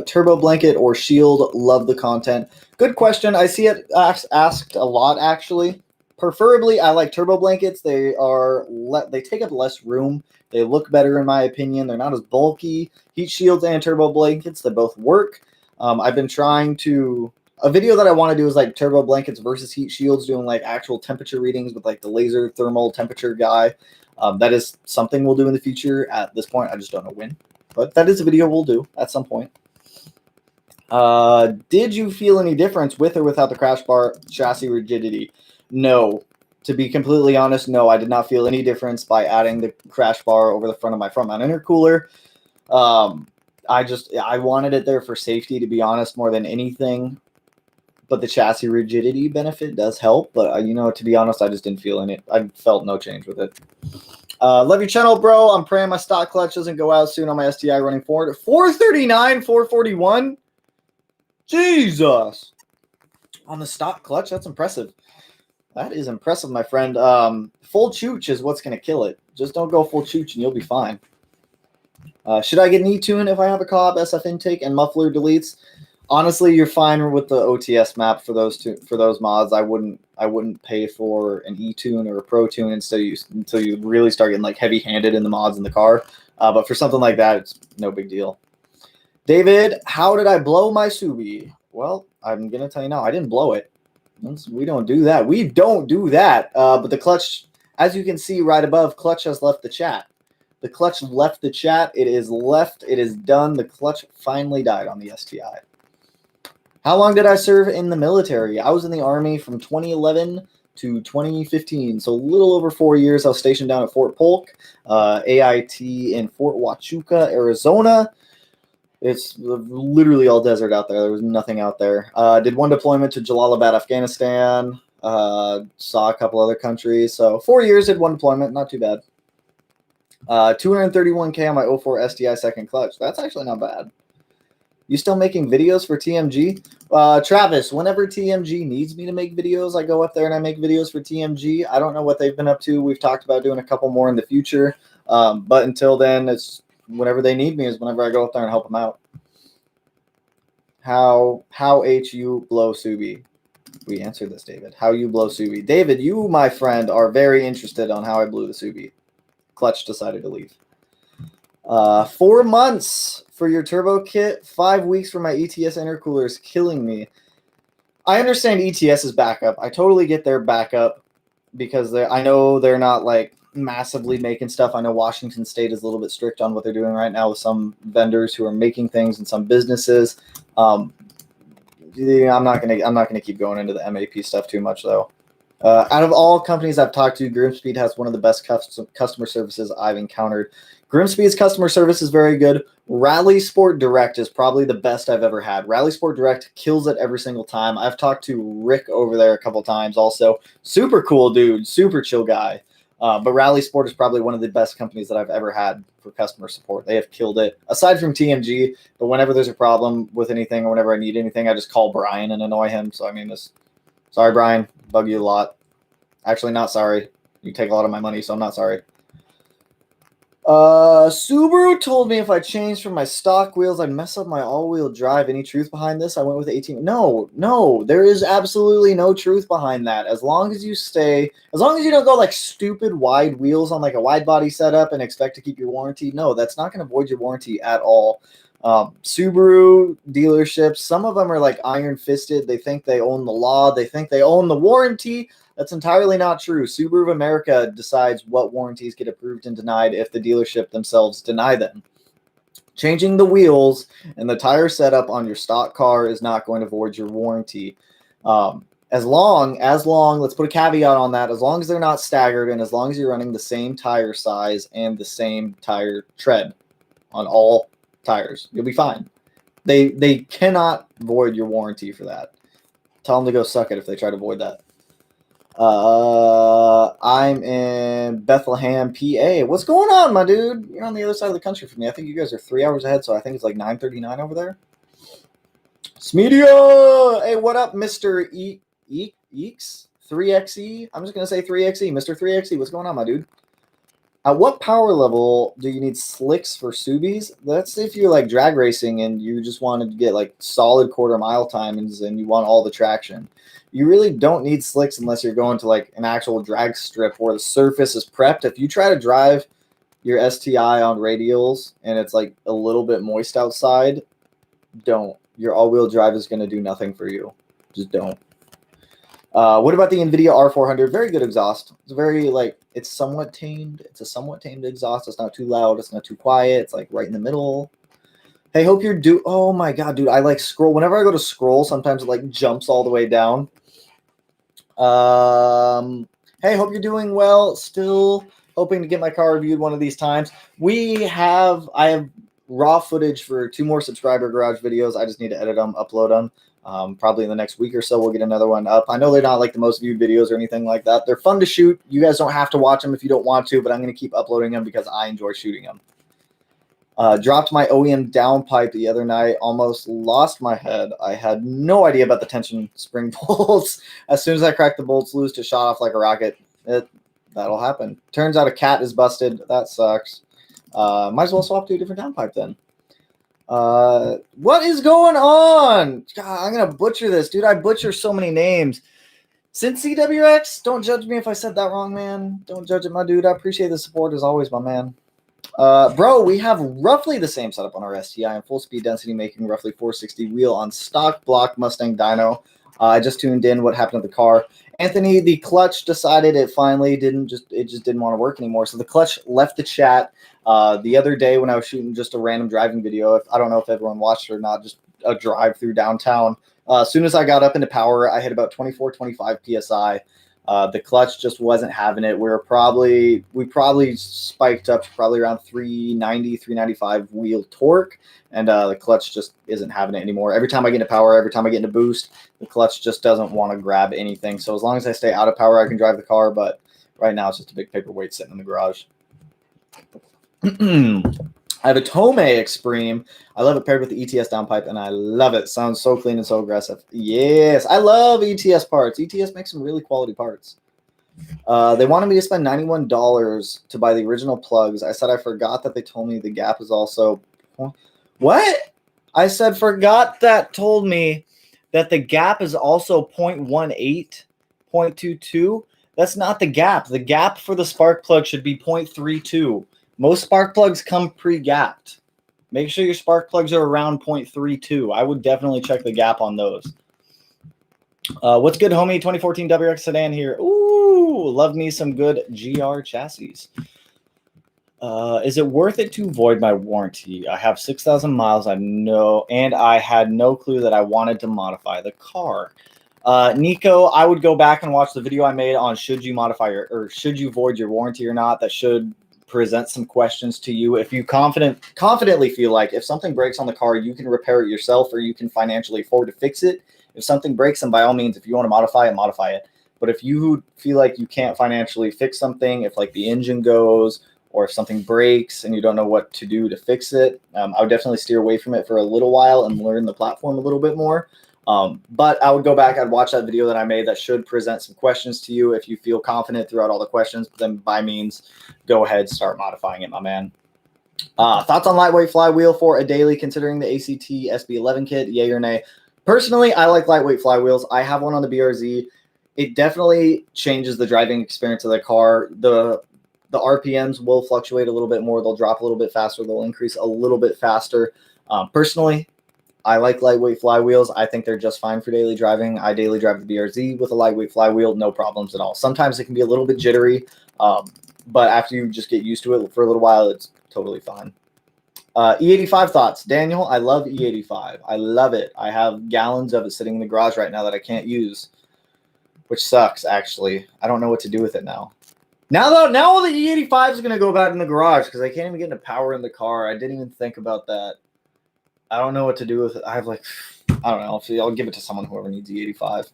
Turbo blanket or shield? Love the content. Good question. I see it asked a lot, actually. Preferably, I like turbo blankets. They take up less room. They look better, in my opinion. They're not as bulky. Heat shields and turbo blankets, they both work. I've been trying to... A video that I want to do is like turbo blankets versus heat shields, doing like actual temperature readings with like the laser thermal temperature guy. That is something we'll do in the future. At this point, I just don't know when. But that is a video we'll do at some point. Did you feel any difference with or without the crash bar chassis rigidity? No. To be completely honest, no. I did not feel any difference by adding the crash bar over the front of my front mount intercooler. I wanted it there for safety, to be honest, more than anything. But the chassis rigidity benefit does help. But, you know, to be honest, I just didn't feel any. I felt no change with it. Love your channel, bro. I'm praying my stock clutch doesn't go out soon on my STI running forward. 439, 441. Jesus. On the stock clutch, that's impressive. That is impressive, my friend. Full chooch is what's going to kill it. Just don't go full chooch and you'll be fine. Should I get an E-tune if I have a Cobb, SF intake, and muffler deletes? Honestly, you're fine with the OTS map for those mods. I wouldn't pay for an E-tune or a Pro tune until you really start getting like heavy-handed in the mods in the car. But for something like that, it's no big deal. David, how did I blow my Subi? Well, I'm gonna tell you now. I didn't blow it. We don't do that. We don't do that. But the clutch, as you can see right above, clutch has left the chat. The clutch left the chat. It is left. It is done. The clutch finally died on the STI. How long did I serve in the military? I was in the Army from 2011 to 2015, so a little over 4 years. I was stationed down at Fort Polk, AIT in Fort Huachuca, Arizona. It's literally all desert out there. There was nothing out there. Did one deployment to Jalalabad, Afghanistan. Saw a couple other countries. So 4 years, did one deployment. Not too bad. 231K on my 04 STI second clutch. That's actually not bad. You still making videos for TMG? Travis, whenever TMG needs me to make videos, I go up there and I make videos for TMG. I don't know what they've been up to. We've talked about doing a couple more in the future. But until then, it's whenever they need me is whenever I go up there and help them out. How you blow Subi? We answered this, David. How you blow Subi? David, you, my friend, are very interested on how I blew the Subi. Clutch decided to leave. 4 months for your turbo kit. 5 weeks for my ETS intercooler is killing me. I understand ETS is backup. I totally get their backup because I know they're not like massively making stuff. I know Washington State is a little bit strict on what they're doing right now with some vendors who are making things and some businesses. Yeah, I'm not gonna keep going into the MAP stuff too much though. Out of all companies I've talked to, Grimspeed has one of the best customer services I've encountered. Grimspeed's customer service is very good. Rally Sport Direct is probably the best I've ever had. Rally Sport Direct kills it every single time. I've talked to Rick over there a couple times also. Super cool dude, super chill guy. But Rally Sport is probably one of the best companies that I've ever had for customer support. They have killed it. Aside from TMG, but whenever there's a problem with anything or whenever I need anything, I just call Brian and annoy him. So, I mean, sorry, Brian. Bug you a lot. Actually, not sorry. You take a lot of my money, so I'm not sorry. Subaru told me if I changed from my stock wheels, I'd mess up my all-wheel drive. Any truth behind this? I went with 18. No, there is absolutely no truth behind that. As long as you don't go like stupid wide wheels on like a wide body setup and expect to keep your warranty. No, that's not going to void your warranty at all. Subaru dealerships, some of them are like iron-fisted. They think they own the law. They think they own the warranty. That's entirely not true. Subaru of America decides what warranties get approved and denied if the dealership themselves deny them. Changing the wheels and the tire setup on your stock car is not going to void your warranty. As long, let's put a caveat on that, as long as they're not staggered and as long as you're running the same tire size and the same tire tread on all tires, you'll be fine. They cannot void your warranty for that. Tell them to go suck it if they try to void that. I'm in Bethlehem, PA. What's going on, my dude? You're on the other side of the country from me. I think you guys are 3 hours ahead, so I think it's like 9:39 over there. Smeedia! Hey, what up, Mr. Eeks? 3XE? I'm just going to say 3XE. Mr. 3XE, what's going on, my dude? At what power level do you need slicks for Subies? That's if you're like drag racing and you just wanted to get like solid quarter-mile times and you want all the traction. You really don't need slicks unless you're going to like an actual drag strip where the surface is prepped. If you try to drive your STI on radials and it's like a little bit moist outside, don't. Your all-wheel drive is going to do nothing for you. Just don't. What about the NVIDIA R400? Very good exhaust. It's very like, it's somewhat tamed. It's a somewhat tamed exhaust. It's not too loud. It's not too quiet. It's like right in the middle. Hey, hope you're oh my God, dude. I like scroll. Whenever I go to scroll, sometimes it like jumps all the way down. Hey, hope you're doing well. Still hoping to get my car reviewed one of these times. I have raw footage for 2 more subscriber garage videos. I just need to edit them, upload them. Probably in the next week or so, we'll get another one up. I know they're not like the most viewed videos or anything like that. They're fun to shoot. You guys don't have to watch them if you don't want to, but I'm going to keep uploading them because I enjoy shooting them. Dropped my OEM downpipe the other night. Almost lost my head. I had no idea about the tension spring bolts. As soon as I cracked the bolts loose, it shot off like a rocket. That'll happen. Turns out a cat is busted. That sucks. Might as well swap to a different downpipe then. What is going on? God, I'm gonna butcher this, dude. I butcher so many names. Since CWX, don't judge me if I said that wrong, man. Don't judge it, my dude. I appreciate the support as always, my man. Bro, we have roughly the same setup on our STI and full speed density, making roughly 460 wheel on stock block Mustang dyno. I just tuned in what happened to the car. Anthony, the clutch decided it finally just didn't want to work anymore. So the clutch left the chat the other day when I was shooting just a random driving video. I don't know if everyone watched it or not, just a drive through downtown. As soon as I got up into power, I hit about 24, 25 PSI. The clutch just wasn't having it. We probably spiked up to probably around 390, 395 wheel torque, and the clutch just isn't having it anymore. Every time I get into power, every time I get into boost, the clutch just doesn't want to grab anything. So as long as I stay out of power, I can drive the car, but right now it's just a big paperweight sitting in the garage. I have a Tomei Extreme. I love it paired with the ETS downpipe, and I love it. Sounds so clean and so aggressive. Yes, I love ETS parts. ETS makes some really quality parts. They wanted me to spend $91 to buy the original plugs. I said I forgot that they told me the gap is also... What? I said forgot that told me that the gap is also 0.18, 0.22. That's not the gap. The gap for the spark plug should be 0.32. Most spark plugs come pre-gapped. Make sure your spark plugs are around 0.32. I would definitely check the gap on those. What's good, homie? 2014 WRX sedan here. Ooh, love me some good GR chassis. Is it worth it to void my warranty? I have 6,000 miles. And I had no clue that I wanted to modify the car. Nico, I would go back and watch the video I made on should you modify or should you void your warranty or not. That should present some questions to you. If you confidently feel like if something breaks on the car, you can repair it yourself or you can financially afford to fix it. If something breaks, then by all means, if you want to modify it. But if you feel like you can't financially fix something, if like the engine goes or if something breaks and you don't know what to do to fix it, I would definitely steer away from it for a little while and learn the platform a little bit more. But I would go back, I'd watch that video that I made that should present some questions to you. If you feel confident throughout all the questions, then by means, go ahead, start modifying it, my man. Thoughts on lightweight flywheel for a daily considering the ACT SB11 kit, yay or nay? Personally, I like lightweight flywheels. I have one on the BRZ. It definitely changes the driving experience of the car. The RPMs will fluctuate a little bit more. They'll drop a little bit faster. They'll increase a little bit faster. Personally, I like lightweight flywheels. I think they're just fine for daily driving. I daily drive the BRZ with a lightweight flywheel, no problems at all. Sometimes it can be a little bit jittery, but after you just get used to it for a little while, it's totally fine. E85 Thoughts. Daniel, I love E85. I love it. I have gallons of it sitting in the garage right now that I can't use, which sucks, actually. I don't know what to do with it now. Now all the E85 is going to go back in the garage because I can't even get into power in the car. I didn't even think about that. I don't know what to do with it. I don't know. I'll give it to someone, whoever needs E85.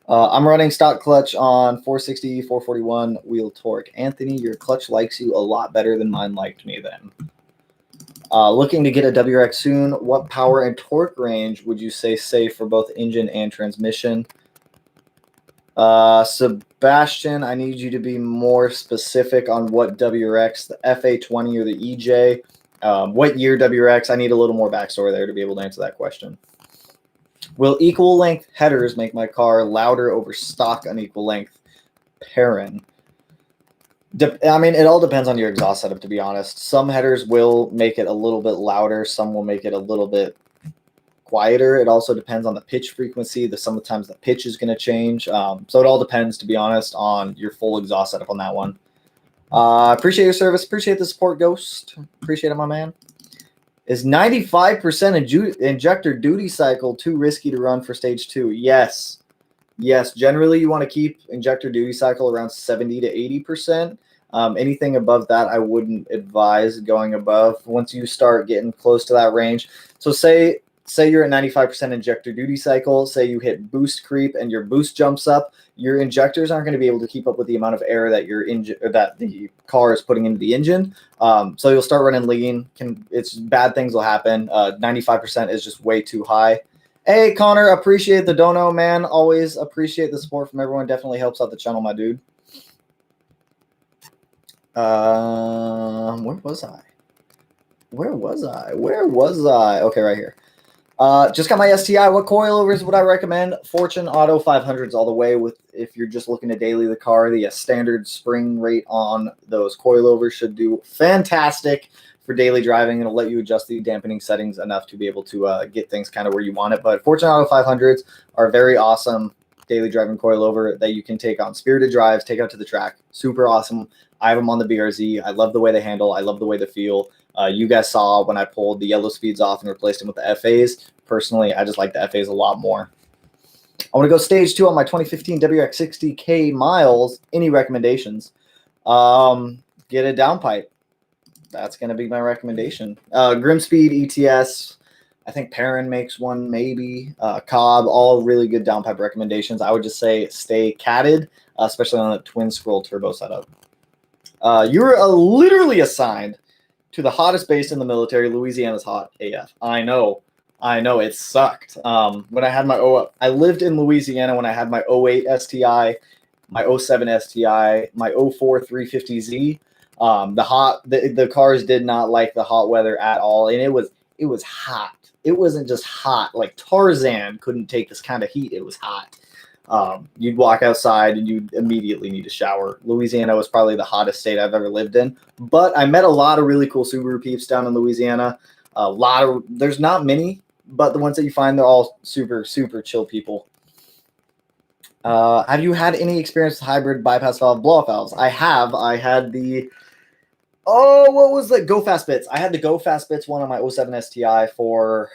I'm running stock clutch on 460, 441 wheel torque. Anthony, your clutch likes you a lot better than mine liked me then. Looking to get a WRX soon. What power and torque range would you say safe for both engine and transmission? Sebastian, I need you to be more specific on what WRX, the FA20 or the EJ. What year WRX? I need a little more backstory there to be able to answer that question. Will equal length headers make my car louder over stock unequal length Perrin? I mean, it all depends on your exhaust setup, to be honest. Some headers will make it a little bit louder. Some will make it a little bit quieter. It also depends on the pitch frequency. Sometimes the pitch is going to change. So it all depends, to be honest, on your full exhaust setup on that one. Appreciate your service. Appreciate the support, Ghost. Appreciate it, my man. Is 95% injector duty cycle too risky to run for stage 2? Yes. Yes, generally you want to keep injector duty cycle around 70 to 80%. Anything above that, I wouldn't advise going above. Once you start getting close to that range, so say you're at 95% injector duty cycle, say you hit boost creep and your boost jumps up, your injectors aren't going to be able to keep up with the amount of air that that the car is putting into the engine. So you'll start running lean. Bad things will happen. 95% is just way too high. Hey, Connor, appreciate the dono, man. Always appreciate the support from everyone. Definitely helps out the channel, my dude. Where was I? Okay, right here. Just got my STI. What coilovers would I recommend? Fortune Auto 500s all the way. If you're just looking to daily the car, the standard spring rate on those coilovers should do fantastic for daily driving. It'll let you adjust the dampening settings enough to be able to get things kind of where you want it. But Fortune Auto 500s are very awesome daily driving coilover that you can take on spirited drives, take out to the track. Super awesome. I have them on the BRZ. I love the way they handle. I love the way they feel. You guys saw when I pulled the yellow speeds off and replaced them with the FAs. Personally, I just like the FAs a lot more. I want to go stage 2 on my 2015 WRX 60K miles. Any recommendations? Get a downpipe. That's going to be my recommendation. Grimspeed, ETS. I think Perrin makes one, maybe. Cobb, all really good downpipe recommendations. I would just say stay catted, especially on a twin scroll turbo setup. You were literally assigned to the hottest base in the military. Louisiana's hot AF. I know, it sucked. When I had I lived in Louisiana when I had my 08 STI, my 07 STI, my 04 350Z. The cars did not like the hot weather at all, and it was hot. It wasn't just hot. Like Tarzan couldn't take this kind of heat. It was hot. You'd walk outside and you'd immediately need a shower. Louisiana was probably the hottest state I've ever lived in. But I met a lot of really cool Subaru peeps down in Louisiana. There's not many, but the ones that you find, they're all super, super chill people. Have you had any experience with hybrid bypass valve blow-off valves? I have. I had the what was the Go Fast Bits? I had the Go Fast Bits one on my 07 STI for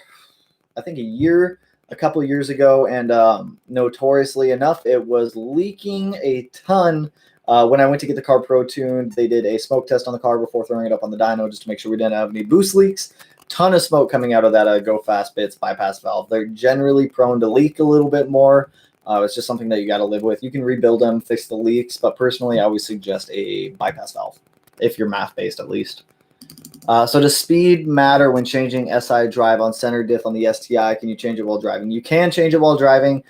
I think a couple of years ago, and notoriously enough, it was leaking a ton. When I went to get the car pro tuned, they did a smoke test on the car before throwing it up on the dyno just to make sure we didn't have any boost leaks. Ton of smoke coming out of that Go Fast Bits bypass valve. They're generally prone to leak a little bit more. It's just something that you got to live with. You can rebuild them, fix the leaks, but personally, I always suggest a bypass valve, if you're math based at least. So does speed matter when changing SI drive on center diff on the STI? Can you change it while driving? You can change it while driving.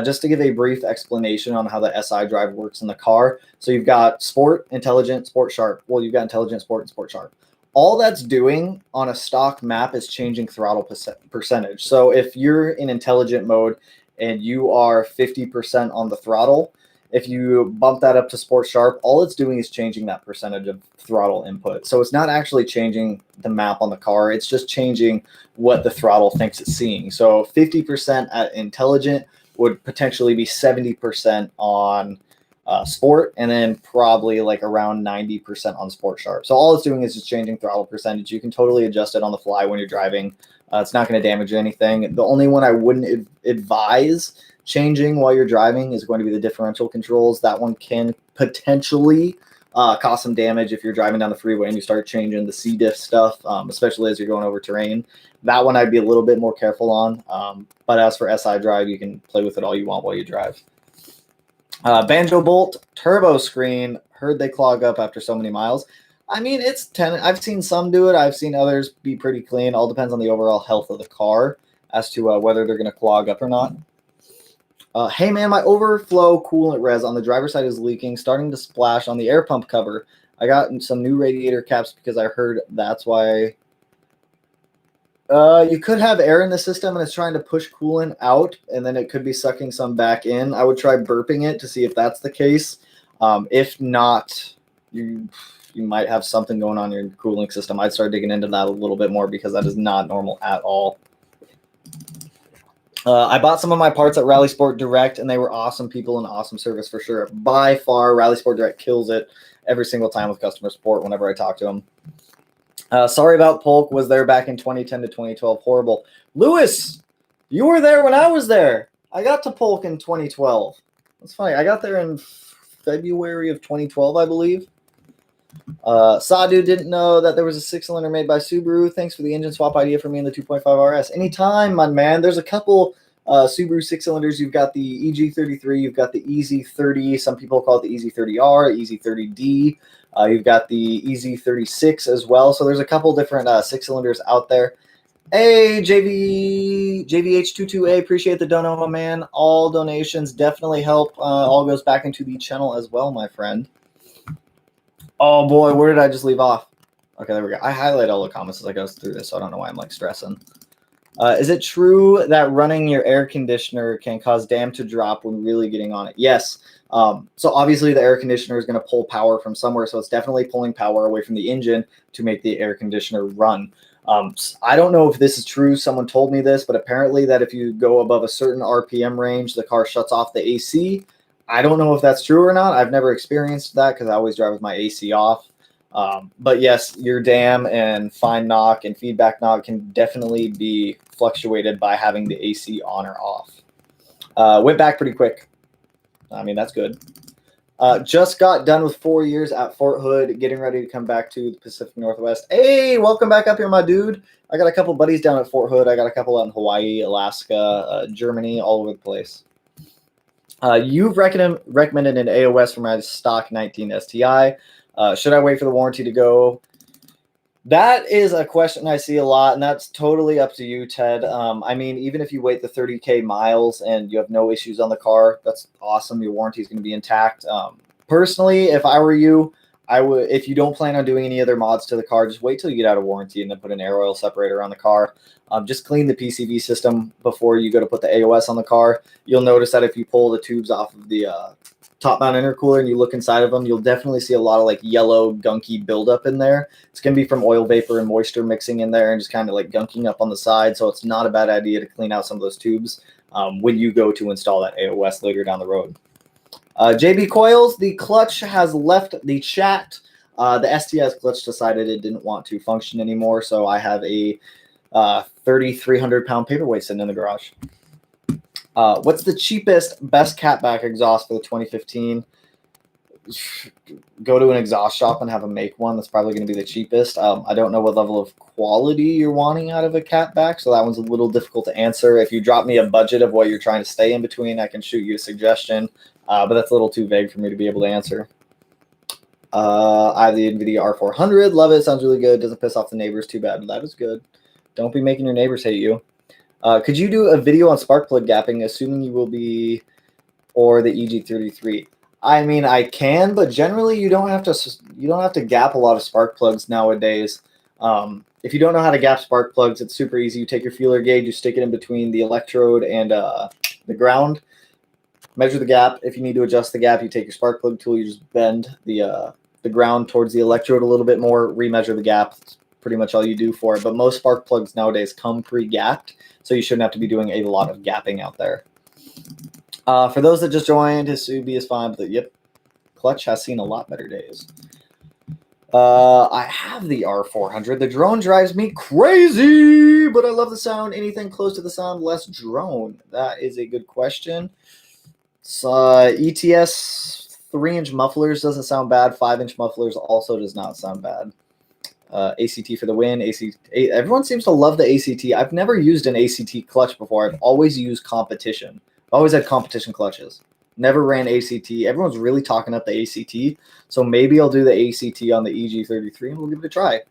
Just to give a brief explanation on how the SI drive works in the car. So you've got Sport, Intelligent, Sport, Sharp. Well, you've got Intelligent, Sport, and Sport, Sharp. All that's doing on a stock map is changing throttle percentage. So if you're in Intelligent mode and you are 50% on the throttle, if you bump that up to Sport Sharp, all it's doing is changing that percentage of throttle input. So it's not actually changing the map on the car. It's just changing what the throttle thinks it's seeing. So 50% at Intelligent would potentially be 70% on Sport, and then probably like around 90% on Sport Sharp. So all it's doing is just changing throttle percentage. You can totally adjust it on the fly when you're driving. It's not going to damage anything. The only one I wouldn't advise changing while you're driving is going to be the differential controls. That one can potentially cause some damage if you're driving down the freeway and you start changing the C diff stuff, especially as you're going over terrain. That one I'd be a little bit more careful on. But as for SI drive, you can play with it all you want while you drive. Banjo Bolt turbo screen. Heard they clog up after so many miles. I mean, it's 10. I've seen some do it. I've seen others be pretty clean. All depends on the overall health of the car as to whether they're going to clog up or not. Hey man, my overflow coolant res on the driver's side is leaking, starting to splash on the air pump cover. I got some new radiator caps because I heard that's why. You could have air in the system and it's trying to push coolant out, and then it could be sucking some back in. I would try burping it to see if that's the case. If not, you might have something going on in your cooling system. I'd start digging into that a little bit more because that is not normal at all. I bought some of my parts at Rally Sport Direct, and they were awesome people and awesome service for sure. By far, Rally Sport Direct kills it every single time with customer support whenever I talk to them. Sorry about Polk. Was there back in 2010 to 2012. Horrible. Lewis, you were there when I was there. I got to Polk in 2012. That's funny. I got there in February of 2012, I believe. Sadu didn't know that there was a 6-cylinder made by Subaru. Thanks for the engine swap idea for me in the 2.5 RS. Anytime, my man. There's a couple Subaru 6-cylinders. You've got the EG33. You've got the EZ30. Some people call it the EZ30R, EZ30D. You've got the EZ36 as well. So there's a couple different 6-cylinders out there. Hey, JVH22A, appreciate the dono, my man. All donations definitely help. All goes back into the channel as well, my friend. Oh boy, where did I just leave off? Okay, there we go. I highlight all the comments as I go through this, so I don't know why I'm like stressing. Is it true that running your air conditioner can cause dam to drop when really getting on it? Yes. So obviously the air conditioner is going to pull power from somewhere, so it's definitely pulling power away from the engine to make the air conditioner run. I don't know if this is true. Someone told me this, but apparently that if you go above a certain RPM range, the car shuts off the AC. I don't know if that's true or not. I've never experienced that because I always drive with my AC off. But yes, your dam and fine knock and feedback knock can definitely be fluctuated by having the AC on or off. Went back pretty quick. I mean, that's good. Just got done with 4 years at Fort Hood, getting ready to come back to the Pacific Northwest. Hey, welcome back up here, my dude. I got a couple buddies down at Fort Hood. I got a couple out in Hawaii, Alaska, Germany, all over the place. You've recommended an AOS for my stock 19 STI. Should I wait for the warranty to go? That is a question I see a lot, and that's totally up to you, Ted. I mean, even if you wait the 30K miles and you have no issues on the car, that's awesome. Your warranty is going to be intact. Personally, if I were you, I would, if you don't plan on doing any other mods to the car, just wait till you get out of warranty and then put an air oil separator on the car. Just clean the PCV system before you go to put the AOS on the car. You'll notice that if you pull the tubes off of the top mount intercooler and you look inside of them, you'll definitely see a lot of like yellow gunky buildup in there. It's going to be from oil vapor and moisture mixing in there and just kind of like gunking up on the side. So it's not a bad idea to clean out some of those tubes when you go to install that AOS later down the road. JB Coils, the clutch has left the chat. The STS clutch decided it didn't want to function anymore, so I have a 3,300 pound paperweight sitting in the garage. What's the cheapest, best catback exhaust for the 2015? Go to an exhaust shop and have them make one. That's probably going to be the cheapest. I don't know what level of quality you're wanting out of a catback, so that one's a little difficult to answer. If you drop me a budget of what you're trying to stay in between, I can shoot you a suggestion, but that's a little too vague for me to be able to answer. I have the NVIDIA R400. Love it. Sounds really good. Doesn't piss off the neighbors too bad, but that is good. Don't be making your neighbors hate you. Could you do a video on spark plug gapping, assuming you will be, or the EG33? I mean, I can, but generally you don't have to gap a lot of spark plugs nowadays. If you don't know how to gap spark plugs, it's super easy. You take your feeler gauge, you stick it in between the electrode and the ground. Measure the gap. If you need to adjust the gap, you take your spark plug tool, you just bend the ground towards the electrode a little bit more, remeasure the gap. That's pretty much all you do for it. But most spark plugs nowadays come pre-gapped, so you shouldn't have to be doing a lot of gapping out there. For those that just joined, his Subi is fine, but yep, clutch has seen a lot better days. I have the R400. The drone drives me crazy, but I love the sound. Anything close to the sound, less drone. That is a good question. ETS 3-inch mufflers doesn't sound bad. 5-inch mufflers also does not sound bad. ACT for the win. Everyone seems to love the ACT. I've never used an ACT clutch before. I've always used competition. I've always had competition clutches. Never ran ACT. Everyone's really talking up the ACT. So maybe I'll do the ACT on the EG33 and we'll give it a try.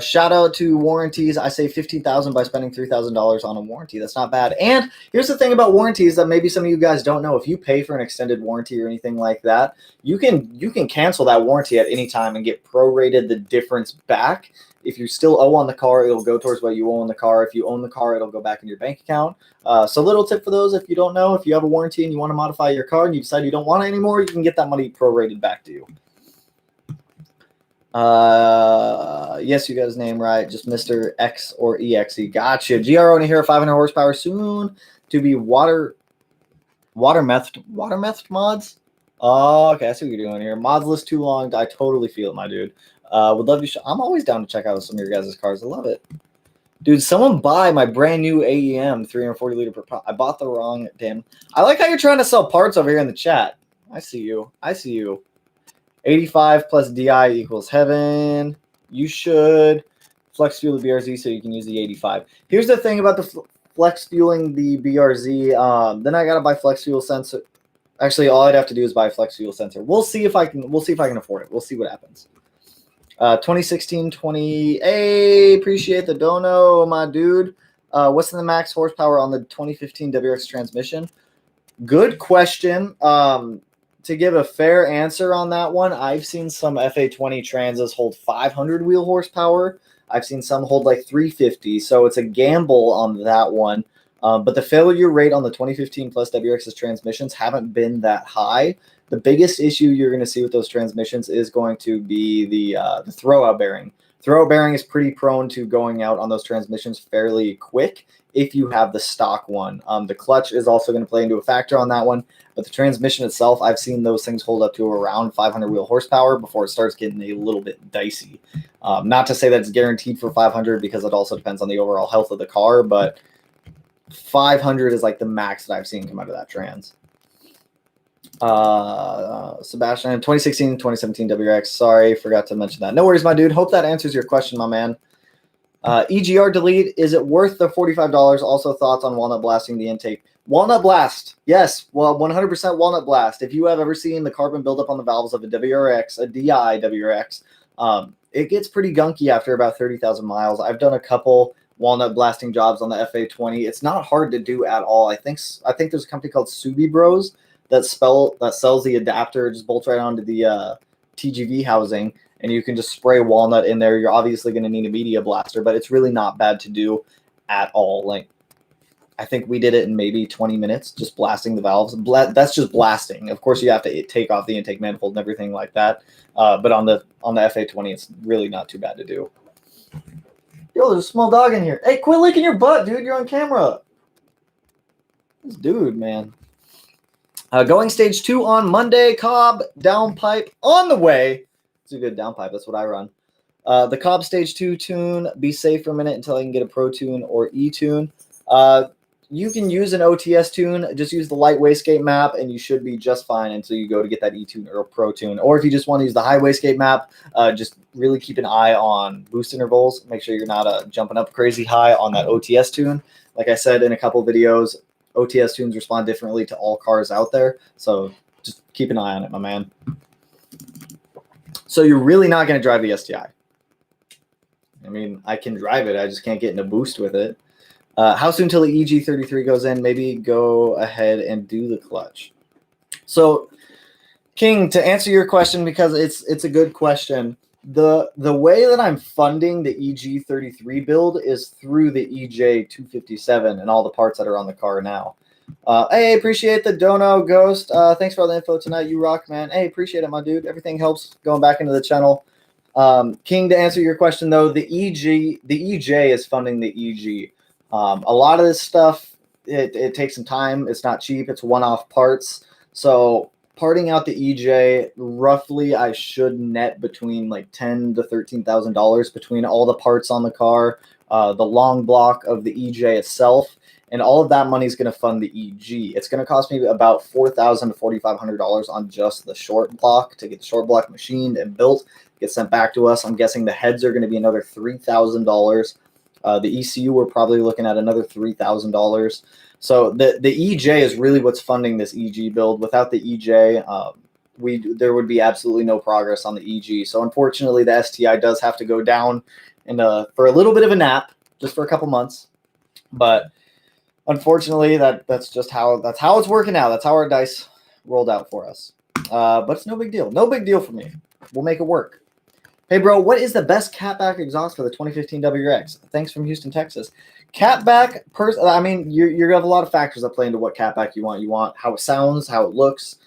Shout out to warranties. I saved $15,000 by spending $3,000 on a warranty. That's not bad. And here's the thing about warranties that maybe some of you guys don't know. If you pay for an extended warranty or anything like that, you can cancel that warranty at any time and get prorated the difference back. If you still owe on the car, it'll go towards what you owe on the car. If you own the car, it'll go back in your bank account. So little tip for those, if you don't know, if you have a warranty and you want to modify your car and you decide you don't want it anymore, you can get that money prorated back to you. Yes, you got his name right. Just Mr. X or EXE. Gotcha. GR only here, 500 horsepower soon to be water methed mods. Oh, okay, I see what you're doing here. Mods list too long. I totally feel it, my dude. Would love to. I'm always down to check out some of your guys' cars. I love it, dude. Someone buy my brand new AEM 340 liter per pop. I bought the wrong damn. I like how you're trying to sell parts over here in the chat. I see you. 85 plus DI equals heaven. You should flex fuel the BRZ so you can use the 85. Here's the thing about the flex fueling the BRZ. Then I gotta buy flex fuel sensor. Actually, all I'd have to do is buy a flex fuel sensor. We'll see if I can afford it. We'll see what happens. 2016 20A. Appreciate the dono, my dude. What's the max horsepower on the 2015 WRX transmission? Good question. To give a fair answer on that one, I've seen some FA20 Transas hold 500 wheel horsepower. I've seen some hold like 350, so it's a gamble on that one. But the failure rate on the 2015 plus WRX's transmissions haven't been that high. The biggest issue you're going to see with those transmissions is going to be the throwout bearing. Throwout bearing is pretty prone to going out on those transmissions fairly quick if you have the stock one. The clutch is also going to play into a factor on that one. But the transmission itself, I've seen those things hold up to around 500 wheel horsepower before it starts getting a little bit dicey. Not to say that's guaranteed for 500 because it also depends on the overall health of the car, but 500 is like the max that I've seen come out of that trans. Sebastian, 2016, 2017 WRX. Sorry, forgot to mention that. No worries, my dude. Hope that answers your question, my man. EGR delete. Is it worth the $45? Also, thoughts on walnut blasting the intake. Walnut blast. Yes. Well, 100% walnut blast. If you have ever seen the carbon buildup on the valves of a WRX, a DI WRX, it gets pretty gunky after about 30,000 miles. I've done a couple walnut blasting jobs on the FA20. It's not hard to do at all. I think there's a company called Subi Bros that sells the adapter. Just bolts right onto the TGV housing, and you can just spray walnut in there. You're obviously going to need a media blaster, but it's really not bad to do at all. Like, I think we did it in maybe 20 minutes, just blasting the valves. That's just blasting. Of course, you have to take off the intake manifold and everything like that. But on the FA20, it's really not too bad to do. Yo, there's a small dog in here. Hey, quit licking your butt, dude. You're on camera. This dude, man. Going stage 2 on Monday. Cobb downpipe on the way. It's a good downpipe. That's what I run. The Cobb stage 2 tune. Be safe for a minute until I can get a Pro Tune or E-Tune. You can use an OTS tune. Just use the light wastegate map, and you should be just fine until you go to get that E-Tune or Pro Tune. Or if you just want to use the high wastegate map, just really keep an eye on boost intervals. Make sure you're not jumping up crazy high on that OTS tune. Like I said in a couple videos, OTS tunes respond differently to all cars out there. So just keep an eye on it, my man. So you're really not going to drive the STI. I mean, I can drive it. I just can't get in a boost with it. How soon till the EG33 goes in? Maybe go ahead and do the clutch. So, King, to answer your question, because it's a good question, the way that I'm funding the EG33 build is through the EJ257 and all the parts that are on the car now. Hey, appreciate the dono, Ghost. Thanks for all the info tonight. You rock, man. Hey, appreciate it, my dude. Everything helps going back into the channel. King, to answer your question, though, the EJ is funding the EG. A lot of this stuff, it takes some time. It's not cheap. It's one-off parts. So parting out the EJ, roughly I should net between like $10,000 to $13,000 between all the parts on the car, the long block of the EJ itself, and all of that money is going to fund the EG. It's going to cost me about $4,000 to $4,500 on just the short block to get the short block machined and built, get sent back to us. I'm guessing the heads are going to be another $3,000. The ECU, we're probably looking at another $3,000. So the EJ is really what's funding this EG build. Without the EJ, there would be absolutely no progress on the EG. So unfortunately, the STI does have to go down for a little bit of a nap, just for a couple months. But unfortunately, that's just how it's working out. That's how our dice rolled out for us. But it's no big deal. No big deal for me. We'll make it work. Hey, bro, what is the best Catback exhaust for the 2015 WRX? Thanks from Houston, Texas. Catback, I mean, you're going to have a lot of factors that play into what Catback you want. You want how it sounds, how it looks,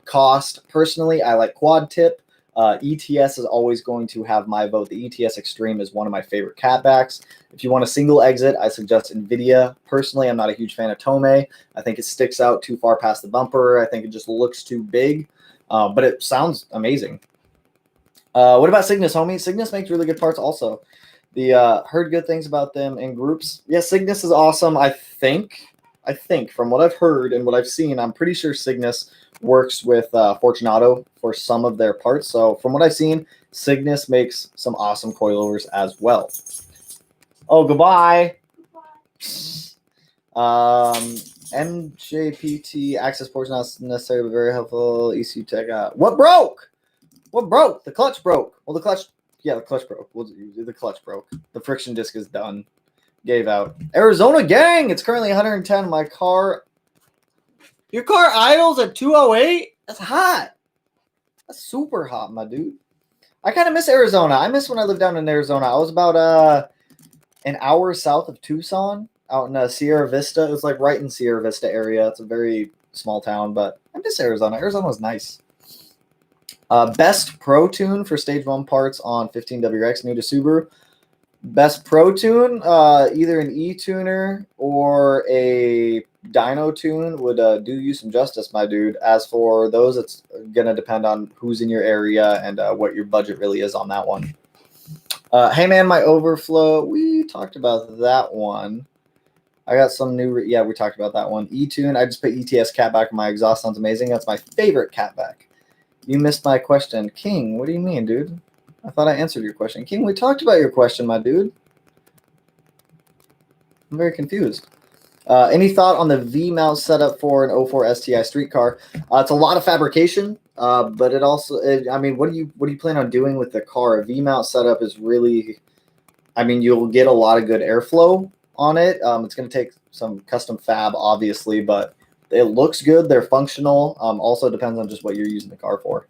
cost. Personally, I like quad tip. ETS is always going to have my vote. The ETS Extreme is one of my favorite Catbacks. If you want a single exit, I suggest NVIDIA. Personally, I'm not a huge fan of Tomei. I think it sticks out too far past the bumper. I think it just looks too big, but it sounds amazing. What about Cygnus, homie? Cygnus makes really good parts also. Heard good things about them in groups. Yeah, Cygnus is awesome. I think from what I've heard and what I've seen, I'm pretty sure Cygnus works with Fortunato for some of their parts. So from what I've seen, Cygnus makes some awesome coilovers as well. Oh, goodbye. MJPT access ports not necessarily very helpful. ECU tech. What broke? What broke? The clutch broke. Well, the clutch broke. The clutch broke. The friction disc is done. Gave out. Arizona gang. It's currently 110. My car. Your car idles at 208? That's hot. That's super hot, my dude. I kind of miss Arizona. I miss when I lived down in Arizona. I was about an hour south of Tucson, out in Sierra Vista. It was like right in Sierra Vista area. It's a very small town, but I miss Arizona. Arizona was nice. Best Pro Tune for Stage 1 parts on 15 WRX, new to Subaru. Best Pro Tune, either an E-tuner or a dyno tune would do you some justice, my dude. As for those, it's going to depend on who's in your area and what your budget really is on that one. Hey, man, my overflow. We talked about that one. I got some new. Yeah, we talked about that one. E-tune. I just put ETS Catback on my exhaust. Sounds amazing. That's my favorite Catback. You missed my question. King, what do you mean, dude? I thought I answered your question. King, we talked about your question, my dude. I'm very confused. Any thought on the V-mount setup for an 04 STI street car? It's a lot of fabrication, but it also, I mean, what do you plan on doing with the car? A V-mount setup is really, I mean, you'll get a lot of good airflow on it. It's going to take some custom fab, obviously, but it looks good. They're functional. Also depends on just what you're using the car for.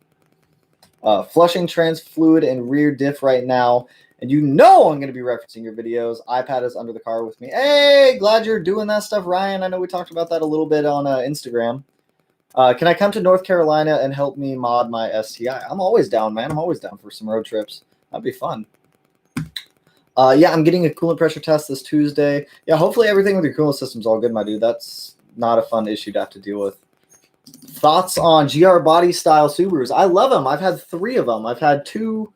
Flushing trans fluid and rear diff right now. And you know I'm going to be referencing your videos. iPad is under the car with me. Hey, glad you're doing that stuff, Ryan. I know we talked about that a little bit on Instagram. Can I come to North Carolina and help me mod my STI? I'm always down, man. I'm always down for some road trips. That'd be fun. Yeah, I'm getting a coolant pressure test this Tuesday. Yeah, hopefully everything with your coolant system's all good, my dude. That's not a fun issue to have to deal with. Thoughts on GR body style Subarus? I love them. I've had 3 of them. I've had 3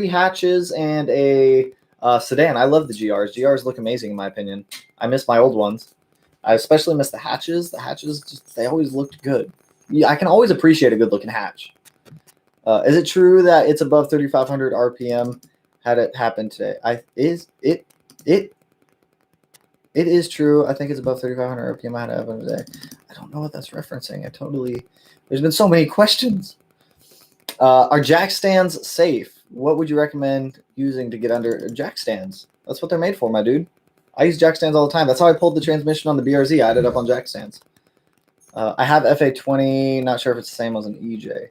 hatches and a sedan. I love the GRs. GRs look amazing in my opinion. I miss my old ones. I especially miss the hatches. The hatches, they always looked good. Yeah, I can always appreciate a good looking hatch. Is it true that it's above 3,500 RPM? Had it happen today? It is true. I think it's above 3,500 RPM. I had it happen today. I don't know what that's referencing. There's been so many questions. Are jack stands safe? What would you recommend using to get under jack stands? That's what they're made for, my dude. I use jack stands all the time. That's how I pulled the transmission on the BRZ. I had it up on jack stands. I have FA20. Not sure if it's the same as an EJ.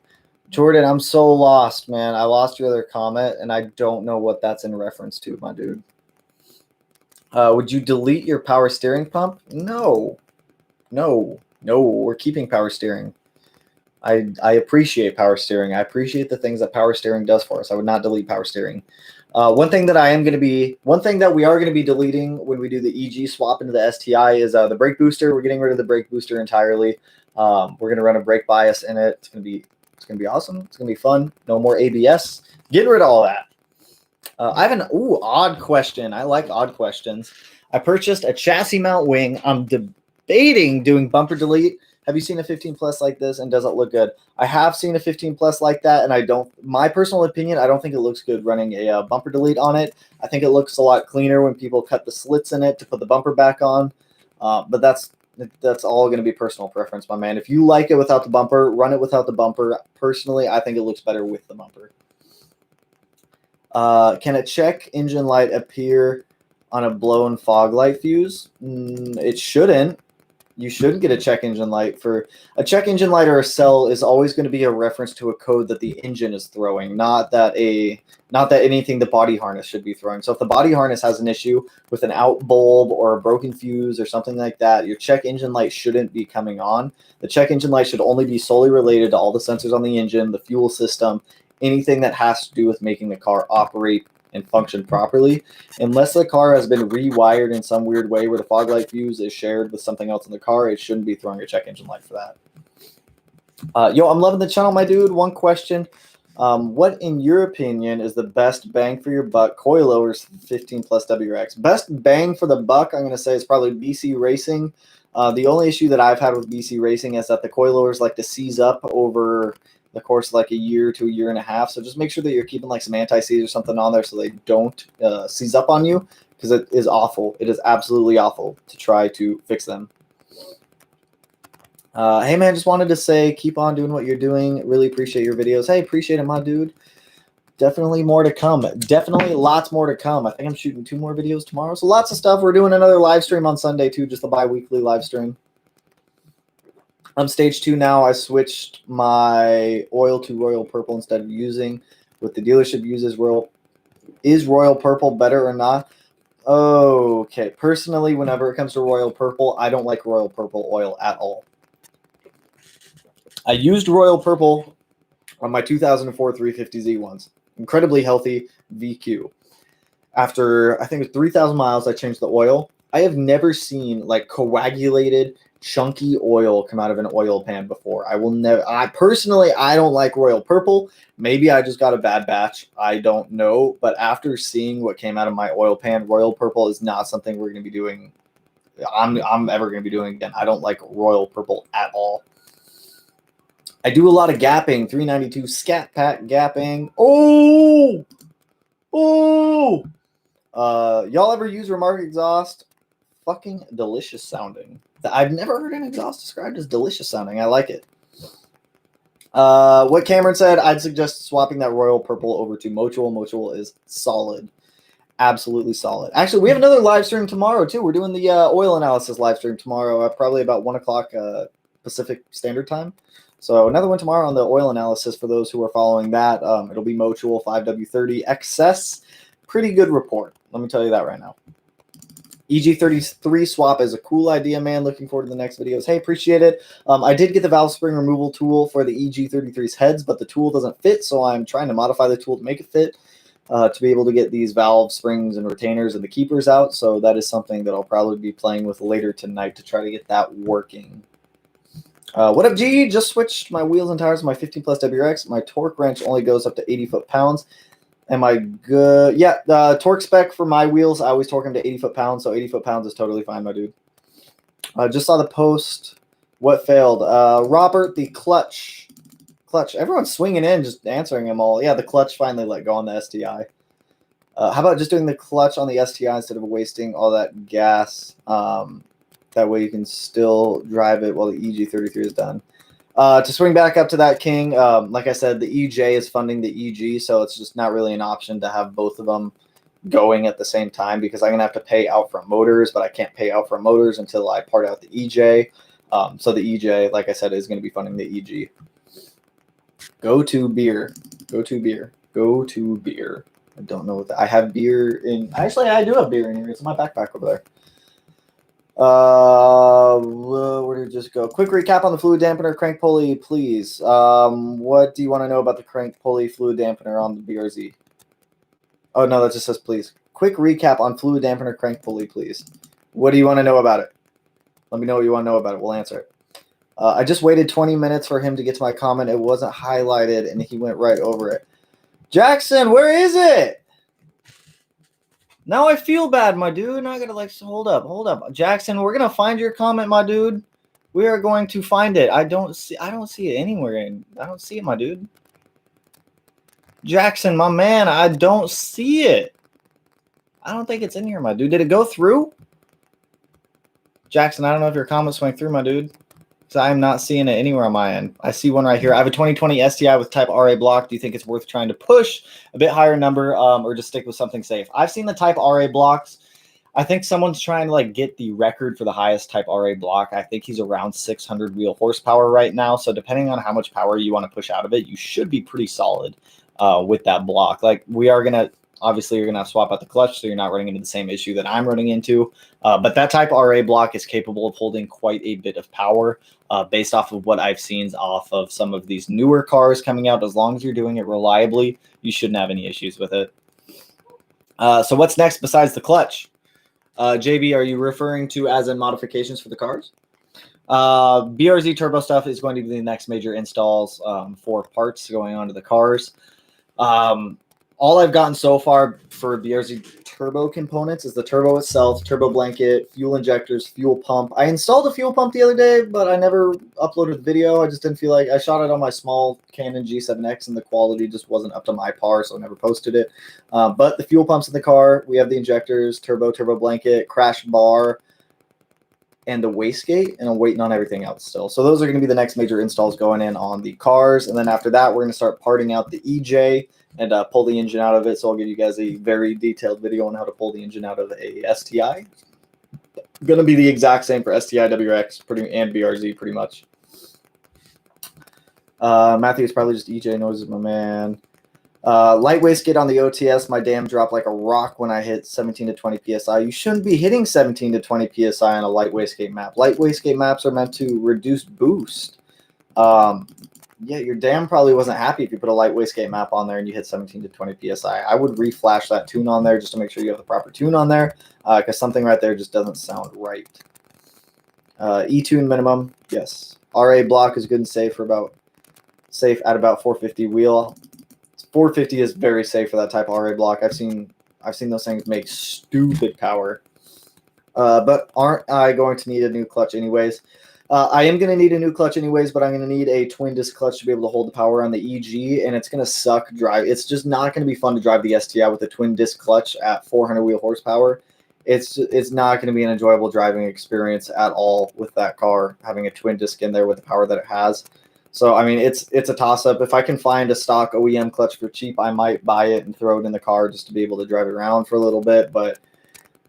Jordan, I'm so lost, man. I lost your other comment, and I don't know what that's in reference to, my dude. Would you delete your power steering pump? No. We're keeping power steering. I appreciate power steering. I appreciate the things that power steering does for us. I would not delete power steering. One thing that we are going to be deleting when we do the EG swap into the STI is the brake booster. We're getting rid of the brake booster entirely. We're going to run a brake bias in it. It's going to be awesome. It's going to be fun. No more ABS. Getting rid of all that. I have an odd question. I like odd questions. I purchased a chassis mount wing. I'm debating doing bumper delete. Have you seen a 15 plus like this, and does it look good? I have seen a 15 plus like that, and my personal opinion, I don't think it looks good running a bumper delete on it. I think it looks a lot cleaner when people cut the slits in it to put the bumper back on. But that's all going to be personal preference, my man. If you like it without the bumper, run it without the bumper. Personally, I think it looks better with the bumper. Can a check engine light appear on a blown fog light fuse? It shouldn't. You shouldn't get a check engine light. For a check engine light or a cell is always going to be a reference to a code that the engine is throwing, not that anything the body harness should be throwing. So if the body harness has an issue with an out bulb or a broken fuse or something like that, your check engine light shouldn't be coming on. The check engine light should only be solely related to all the sensors on the engine, the fuel system, anything that has to do with making the car operate and function properly. Unless the car has been rewired in some weird way where the fog light fuse is shared with something else in the car, it shouldn't be throwing a check engine light for that. Yo, I'm loving the channel, my dude. One question. What, in your opinion, is the best bang for your buck coilovers 15 plus WRX? Best bang for the buck, I'm going to say, is probably BC Racing. The only issue that I've had with BC Racing is that the coilovers like to seize up over the course of like a year to a year and a half. So just make sure that you're keeping like some anti-seize or something on there so they don't seize up on you, because it is awful. It is absolutely awful to try to fix them. Hey man, just wanted to say keep on doing what you're doing. Really appreciate your videos. Hey, appreciate it, my dude. Definitely more to come. Definitely lots more to come. I think I'm shooting 2 more videos tomorrow. So lots of stuff. We're doing another live stream on Sunday too, just a bi-weekly live stream. I'm stage 2 now. I switched my oil to Royal Purple instead of using what the dealership uses. Is Royal Purple better or not? Okay. Personally, whenever it comes to Royal Purple, I don't like Royal Purple oil at all. I used Royal Purple on my 2004 350Z once. Incredibly healthy VQ. After, I think it was 3,000 miles, I changed the oil. I have never seen like coagulated chunky oil come out of an oil pan before. I don't like Royal Purple. Maybe I just got a bad batch. I don't know. But after seeing what came out of my oil pan, Royal Purple is not something we're going to be doing. I'm ever going to be doing again. I don't like Royal Purple at all. I do a lot of gapping. 392 Scat Pack gapping. Y'all ever use Remark exhaust? Fucking delicious sounding. I've never heard an exhaust described as delicious sounding. I like it. What Cameron said, I'd suggest swapping that Royal Purple over to Mutual. Mutual is solid. Absolutely solid. Actually, we have another live stream tomorrow, too. We're doing the oil analysis live stream tomorrow, probably about 1 o'clock Pacific Standard Time. So another one tomorrow on the oil analysis for those who are following that. It'll be Mutual 5W30 XS. Pretty good report. Let me tell you that right now. EG33 swap is a cool idea, man. Looking forward to the next videos. Hey, appreciate it. I did get the valve spring removal tool for the EG33's heads, but the tool doesn't fit, so I'm trying to modify the tool to make it fit. to be able to get these valve springs and retainers and the keepers out. So that is something that I'll probably be playing with later tonight to try to get that working. What up, G? Just switched my wheels and tires on my 15 plus WRX. My torque wrench only goes up to 80 foot-pounds. Am I good? Yeah, the torque spec for my wheels, I always torque them to 80 foot-pounds, so 80 foot-pounds is totally fine, my dude. Just saw the post. What failed? Robert, the clutch. Clutch. Everyone's swinging in, just answering them all. Yeah, the clutch finally let go on the STI. How about just doing the clutch on the STI instead of wasting all that gas? That way you can still drive it while the EG33 is done. To swing back up to that, King, like I said, the EJ is funding the EG, so it's just not really an option to have both of them going at the same time because I'm going to have to pay out front motors, but I can't pay out front motors until I part out the EJ. So the EJ, like I said, is going to be funding the EG. Go to beer. Go to beer. Go to beer. I don't know what that. I have beer in. Actually, I do have beer in here. It's in my backpack over there. Where did it just go? Quick recap on the fluid dampener crank pulley, please. What do you want to know about the crank pulley fluid dampener on the BRZ? Oh, no, that just says please. Quick recap on fluid dampener crank pulley, please. What do you want to know about it? Let me know what you want to know about it. We'll answer it. I just waited 20 minutes for him to get to my comment. It wasn't highlighted, and he went right over it. Jackson, where is it? Now I feel bad, my dude. Now I gotta hold up. Jackson, we're gonna find your comment, my dude. We are going to find it. I don't see it anywhere. I don't see it, my dude. Jackson, my man, I don't see it. I don't think it's in here, my dude. Did it go through? Jackson, I don't know if your comments went through, my dude. Because I'm not seeing it anywhere on my end. I see one right here. I have a 2020 STI with Type RA block. Do you think it's worth trying to push a bit higher number or just stick with something safe? I've seen the Type RA blocks. I think someone's trying to get the record for the highest Type RA block. I think he's around 600 wheel horsepower right now. So depending on how much power you want to push out of it, you should be pretty solid with that block. We are going to, obviously, you're going to have to swap out the clutch, so you're not running into the same issue that I'm running into. But that Type RA block is capable of holding quite a bit of power based off of what I've seen off of some of these newer cars coming out. As long as you're doing it reliably, you shouldn't have any issues with it. So what's next besides the clutch? JB, are you referring to as in modifications for the cars? BRZ turbo stuff is going to be the next major installs for parts going onto the cars. All I've gotten so far for BRZ turbo components is the turbo itself, turbo blanket, fuel injectors, fuel pump. I installed a fuel pump the other day, but I never uploaded the video. I just didn't feel like I shot it on my small Canon G7X and the quality just wasn't up to my par, so I never posted it. But the fuel pumps in the car, we have the injectors, turbo blanket, crash bar, and the wastegate, and I'm waiting on everything else still. So those are going to be the next major installs going in on the cars. And then after that, we're going to start parting out the EJ and pull the engine out of it. So I'll give you guys a very detailed video on how to pull the engine out of a STI. Going to be the exact same for STI, WRX, and BRZ pretty much. Matthew is probably just EJ noises, my man. Light wastegate on the OTS, my dam dropped like a rock when I hit 17 to 20 PSI. You shouldn't be hitting 17 to 20 PSI on a light wastegate map. Light wastegate maps are meant to reduce boost. Yeah, your dam probably wasn't happy if you put a light wastegate map on there and you hit 17 to 20 PSI. I would reflash that tune on there just to make sure you have the proper tune on there because something right there just doesn't sound right. E-tune minimum, yes. RA block is good and safe at about 450 wheel. 450 is very safe for that type of RA block. I've seen those things make stupid power. But aren't I going to need a new clutch anyways? I am going to need a new clutch anyways, but I'm going to need a twin disc clutch to be able to hold the power on the EG, and it's going to suck drive. It's just not going to be fun to drive the STI with a twin disc clutch at 400 wheel horsepower. It's not going to be an enjoyable driving experience at all with that car, having a twin disc in there with the power that it has. So, I mean, it's a toss-up. If I can find a stock OEM clutch for cheap, I might buy it and throw it in the car just to be able to drive it around for a little bit, but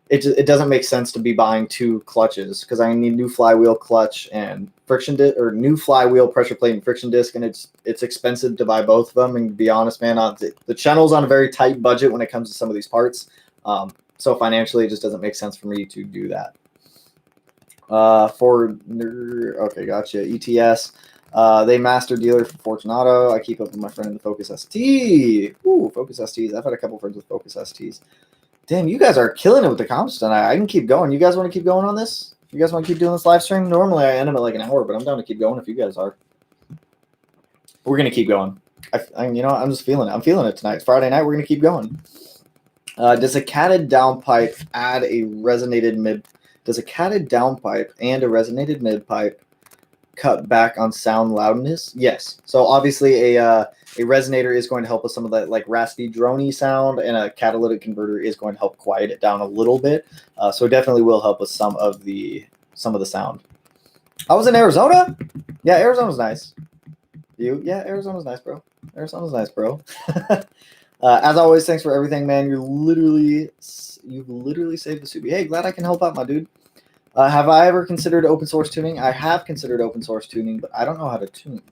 it doesn't make sense to be buying two clutches because I need new flywheel clutch and friction disc, or new flywheel pressure plate and friction disc, and it's expensive to buy both of them. And to be honest, man, the channel's on a very tight budget when it comes to some of these parts. So financially, it just doesn't make sense for me to do that. Okay, gotcha. ETS. They master dealer for Fortunato. I keep up with my friend in the Focus ST. Ooh, Focus STs. I've had a couple friends with Focus STs. Damn, you guys are killing it with the comps tonight. I can keep going. You guys want to keep going on this? You guys want to keep doing this live stream? Normally I end them at like an hour, but I'm down to keep going if you guys are. We're gonna keep going. You know, I'm just feeling it. I'm feeling it tonight. It's Friday night. We're gonna keep going. Does a catted downpipe add a resonated mid? Does a catted downpipe and a resonated mid pipe cut back on sound loudness? Yes. So obviously a resonator is going to help with some of that like raspy, drony sound, and a catalytic converter is going to help quiet it down a little bit. So it definitely will help with some of the sound. I was in Arizona. Yeah, Arizona's nice. Yeah, Arizona's nice, bro. Arizona's nice, bro. As always, thanks for everything, man. You've literally saved the Subi. Hey, glad I can help out, my dude. Have I ever considered open source tuning? I have considered open source tuning, but I don't know how to tune.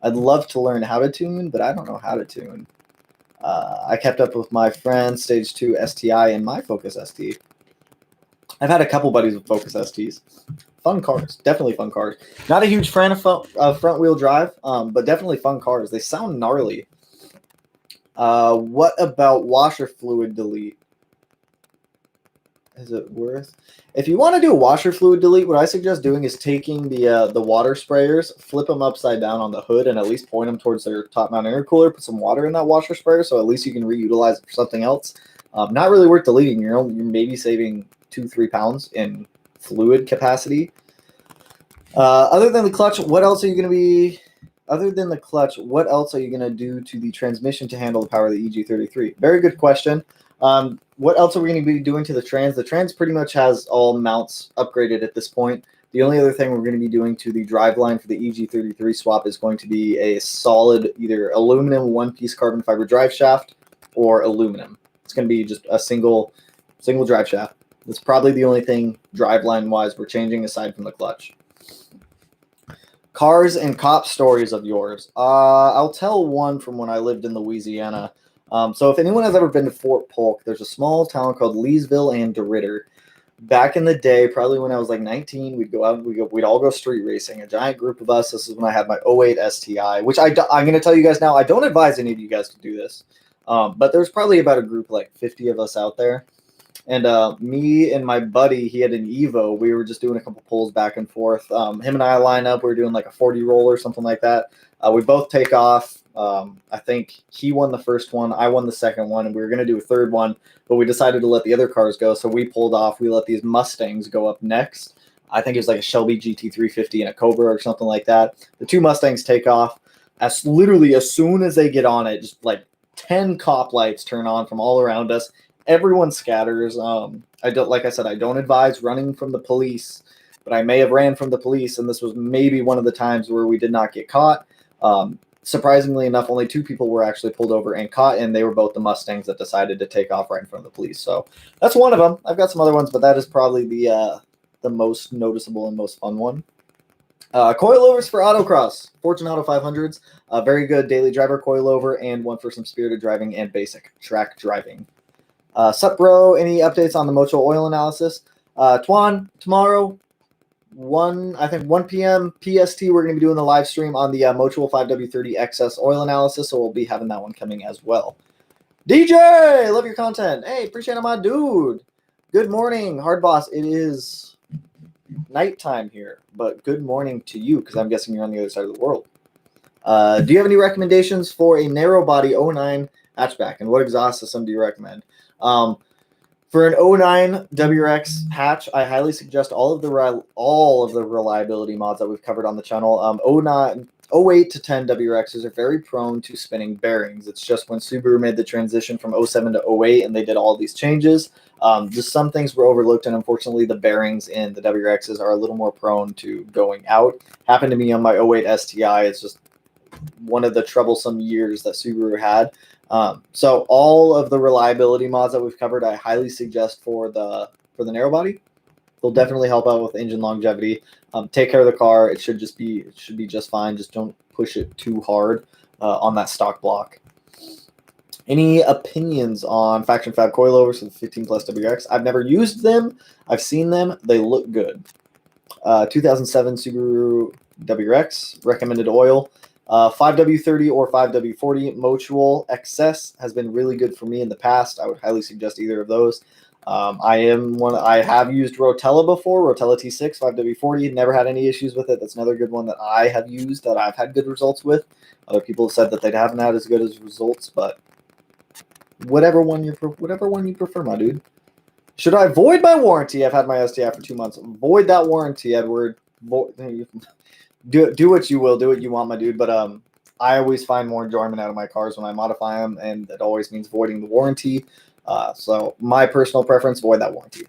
I'd love to learn how to tune, but I don't know how to tune. I kept up with my friend, Stage 2 STI, and my Focus ST. I've had a couple buddies with Focus STs. Fun cars. Definitely fun cars. Not a huge fan of front-wheel drive, but definitely fun cars. They sound gnarly. What about washer fluid delete? Is it worth? If you want to do a washer fluid delete, what I suggest doing is taking the water sprayers, flip them upside down on the hood, and at least point them towards their top mount intercooler. Put some water in that washer sprayer, so at least you can reutilize it for something else. Not really worth deleting. You're maybe saving 2-3 pounds in fluid capacity. Other than the clutch, what else are you going to be? Other than the clutch, what else are you going to do to the transmission to handle the power of the EG33? Very good question. What else are we going to be doing to the trans? The trans pretty much has all mounts upgraded at this point. The only other thing we're going to be doing to the driveline for the EG33 swap is going to be a solid either aluminum one-piece carbon fiber drive shaft or aluminum. It's going to be just a single drive shaft. That's probably the only thing driveline-wise we're changing aside from the clutch. Cars and cop stories of yours. I'll tell one from when I lived in Louisiana. So if anyone has ever been to Fort Polk, there's a small town called Leesville and DeRidder. Back in the day, probably when I was like 19, we'd go out, we'd all go street racing, a giant group of us. This is when I had my 08 STI, which I'm going to tell you guys now, I don't advise any of you guys to do this. But there's probably about a group like 50 of us out there. And me and my buddy, he had an Evo. We were just doing a couple pulls back and forth. Him and I line up. We were doing like a 40 roll or something like that. We both take off. I think he won the first one. I won the second one. And we were going to do a third one. But we decided to let the other cars go. So we pulled off. We let these Mustangs go up next. I think it was like a Shelby GT350 and a Cobra or something like that. The two Mustangs take off. As soon as they get on it, just like 10 cop lights turn on from all around us. Everyone scatters. I don't advise running from the police, but I may have ran from the police, and this was maybe one of the times where we did not get caught. Surprisingly enough, only 2 people were actually pulled over and caught, and they were both the Mustangs that decided to take off right in front of the police. So that's one of them. I've got some other ones, but that is probably the most noticeable and most fun one. Coilovers for autocross, Fortunato 500s, a very good daily driver coilover, and one for some spirited driving and basic track driving. Sup, bro? Any updates on the Mocho oil analysis? Twan, tomorrow, 1 p.m. PST, we're going to be doing the live stream on the Mocho 5W30 XS oil analysis, so we'll be having that one coming as well. DJ, love your content. Hey, appreciate it, my dude. Good morning, Hard Boss. It is nighttime here, but good morning to you, because I'm guessing you're on the other side of the world. Do you have any recommendations for a narrow body 09 hatchback, and what exhaust system do you recommend? For an 09 WRX hatch, I highly suggest all of the reliability mods that we've covered on the channel. 08 to 10 WRXs are very prone to spinning bearings. It's just when Subaru made the transition from 07 to 08 and they did all these changes, just some things were overlooked, and unfortunately the bearings in the WRXs are a little more prone to going out. Happened to me on my 08 STI. It's just one of the troublesome years that Subaru had. So all of the reliability mods that we've covered, I highly suggest for the narrow body. They'll definitely help out with engine longevity. Take care of the car. It should be just fine. Just don't push it too hard on that stock block. Any opinions on Faction Fab coilovers for the 15 plus WRX? I've never used them. I've seen them. They look good. 2007 Subaru WRX, recommended oil. 5W30 or 5W40 Motul XS has been really good for me in the past. I would highly suggest either of those. I have used Rotella before, Rotella T6, 5W40, never had any issues with it. That's another good one that I have used that I've had good results with. Other people have said that they haven't had as good as results, but whatever one you prefer, my dude. Should I void my warranty? I've had my STI for 2 months. Void that warranty, Edward. Do what you will, do what you want, my dude. But I always find more enjoyment out of my cars when I modify them, and it always means voiding the warranty. So my personal preference, void that warranty.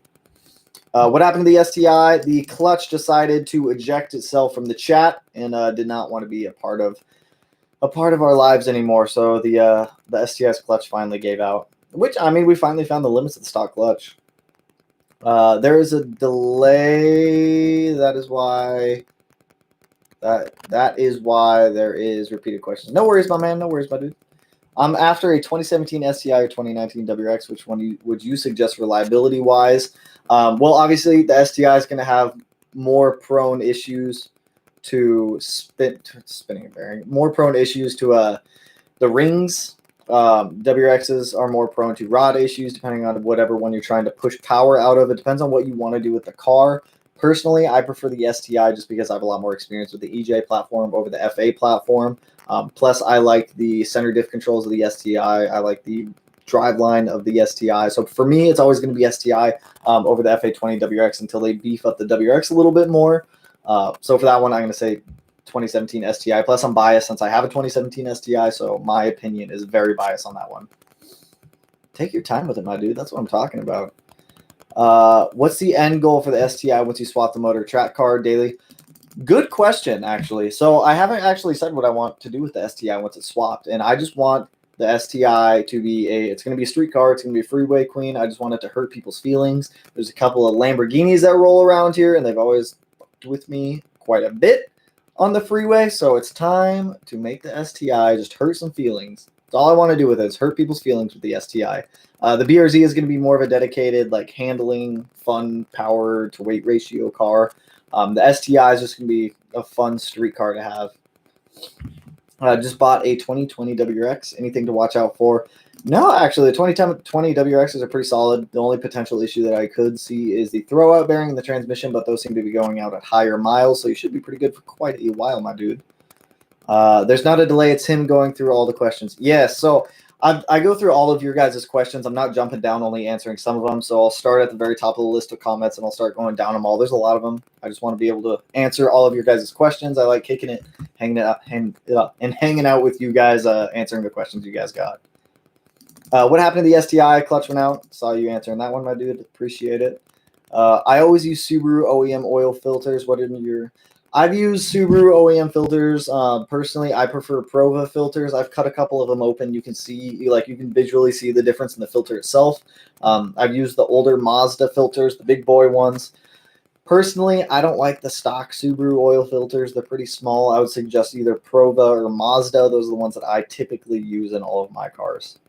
What happened to the STI? The clutch decided to eject itself from the chat and did not want to be a part of our lives anymore. So the STI's clutch finally gave out. Which, I mean, we finally found the limits of the stock clutch. There is a delay. That is why there is repeated questions. No worries, my man. No worries, my dude. After a 2017 STI or 2019 WRX, which one would you suggest reliability wise? Well, obviously the STI is going to have more prone issues to spinning a bearing, more prone issues to the rings. WRXs are more prone to rod issues depending on whatever one you're trying to push power out of. It depends on what you want to do with the car. Personally, I prefer the STI just because I have a lot more experience with the EJ platform over the FA platform. Plus, I like the center diff controls of the STI. I like the driveline of the STI. So for me, it's always going to be STI over the FA20 WRX until they beef up the WRX a little bit more. So for that one, I'm going to say 2017 STI. Plus, I'm biased since I have a 2017 STI, so my opinion is very biased on that one. Take your time with it, my dude. That's what I'm talking about. What's the end goal for the STI once you swap the motor? Track car, daily? Good question, actually. So I haven't actually said what I want to do with the STI once it's swapped, and I just want the STI to be it's going to be a street car. It's going to be a freeway queen. I just want it to hurt people's feelings. There's a couple of Lamborghinis that roll around here, and they've always fucked with me quite a bit on the freeway, so it's time to make the STI just hurt some feelings. That's all I want to do with it is hurt people's feelings with the STI. The BRZ is going to be more of a dedicated, like, handling, fun, power to weight ratio car. The STI is just going to be a fun street car to have. Just bought a 2020 WRX. Anything to watch out for? No, actually, the 2020 WRXs are pretty solid. The only potential issue that I could see is the throwout bearing and the transmission, but those seem to be going out at higher miles, so you should be pretty good for quite a while, my dude. There's not a delay. It's him going through all the questions. Yes, so I go through all of your guys' questions. I'm not jumping down, only answering some of them. So I'll start at the very top of the list of comments, and I'll start going down them all. There's a lot of them. I just want to be able to answer all of your guys' questions. I like kicking it, hanging out with you guys, answering the questions you guys got. What happened to the STI? Clutch went out. Saw you answering that one, my dude. Appreciate it. I always use Subaru Oem Oil Filters. What in your... I've used Subaru OEM filters. Personally, I prefer Prova filters. I've cut a couple of them open. You can see, you can visually see the difference in the filter itself. I've used the older Mazda filters, the big boy ones. Personally, I don't like the stock Subaru oil filters. They're pretty small. I would suggest either Prova or Mazda. Those are the ones that I typically use in all of my cars.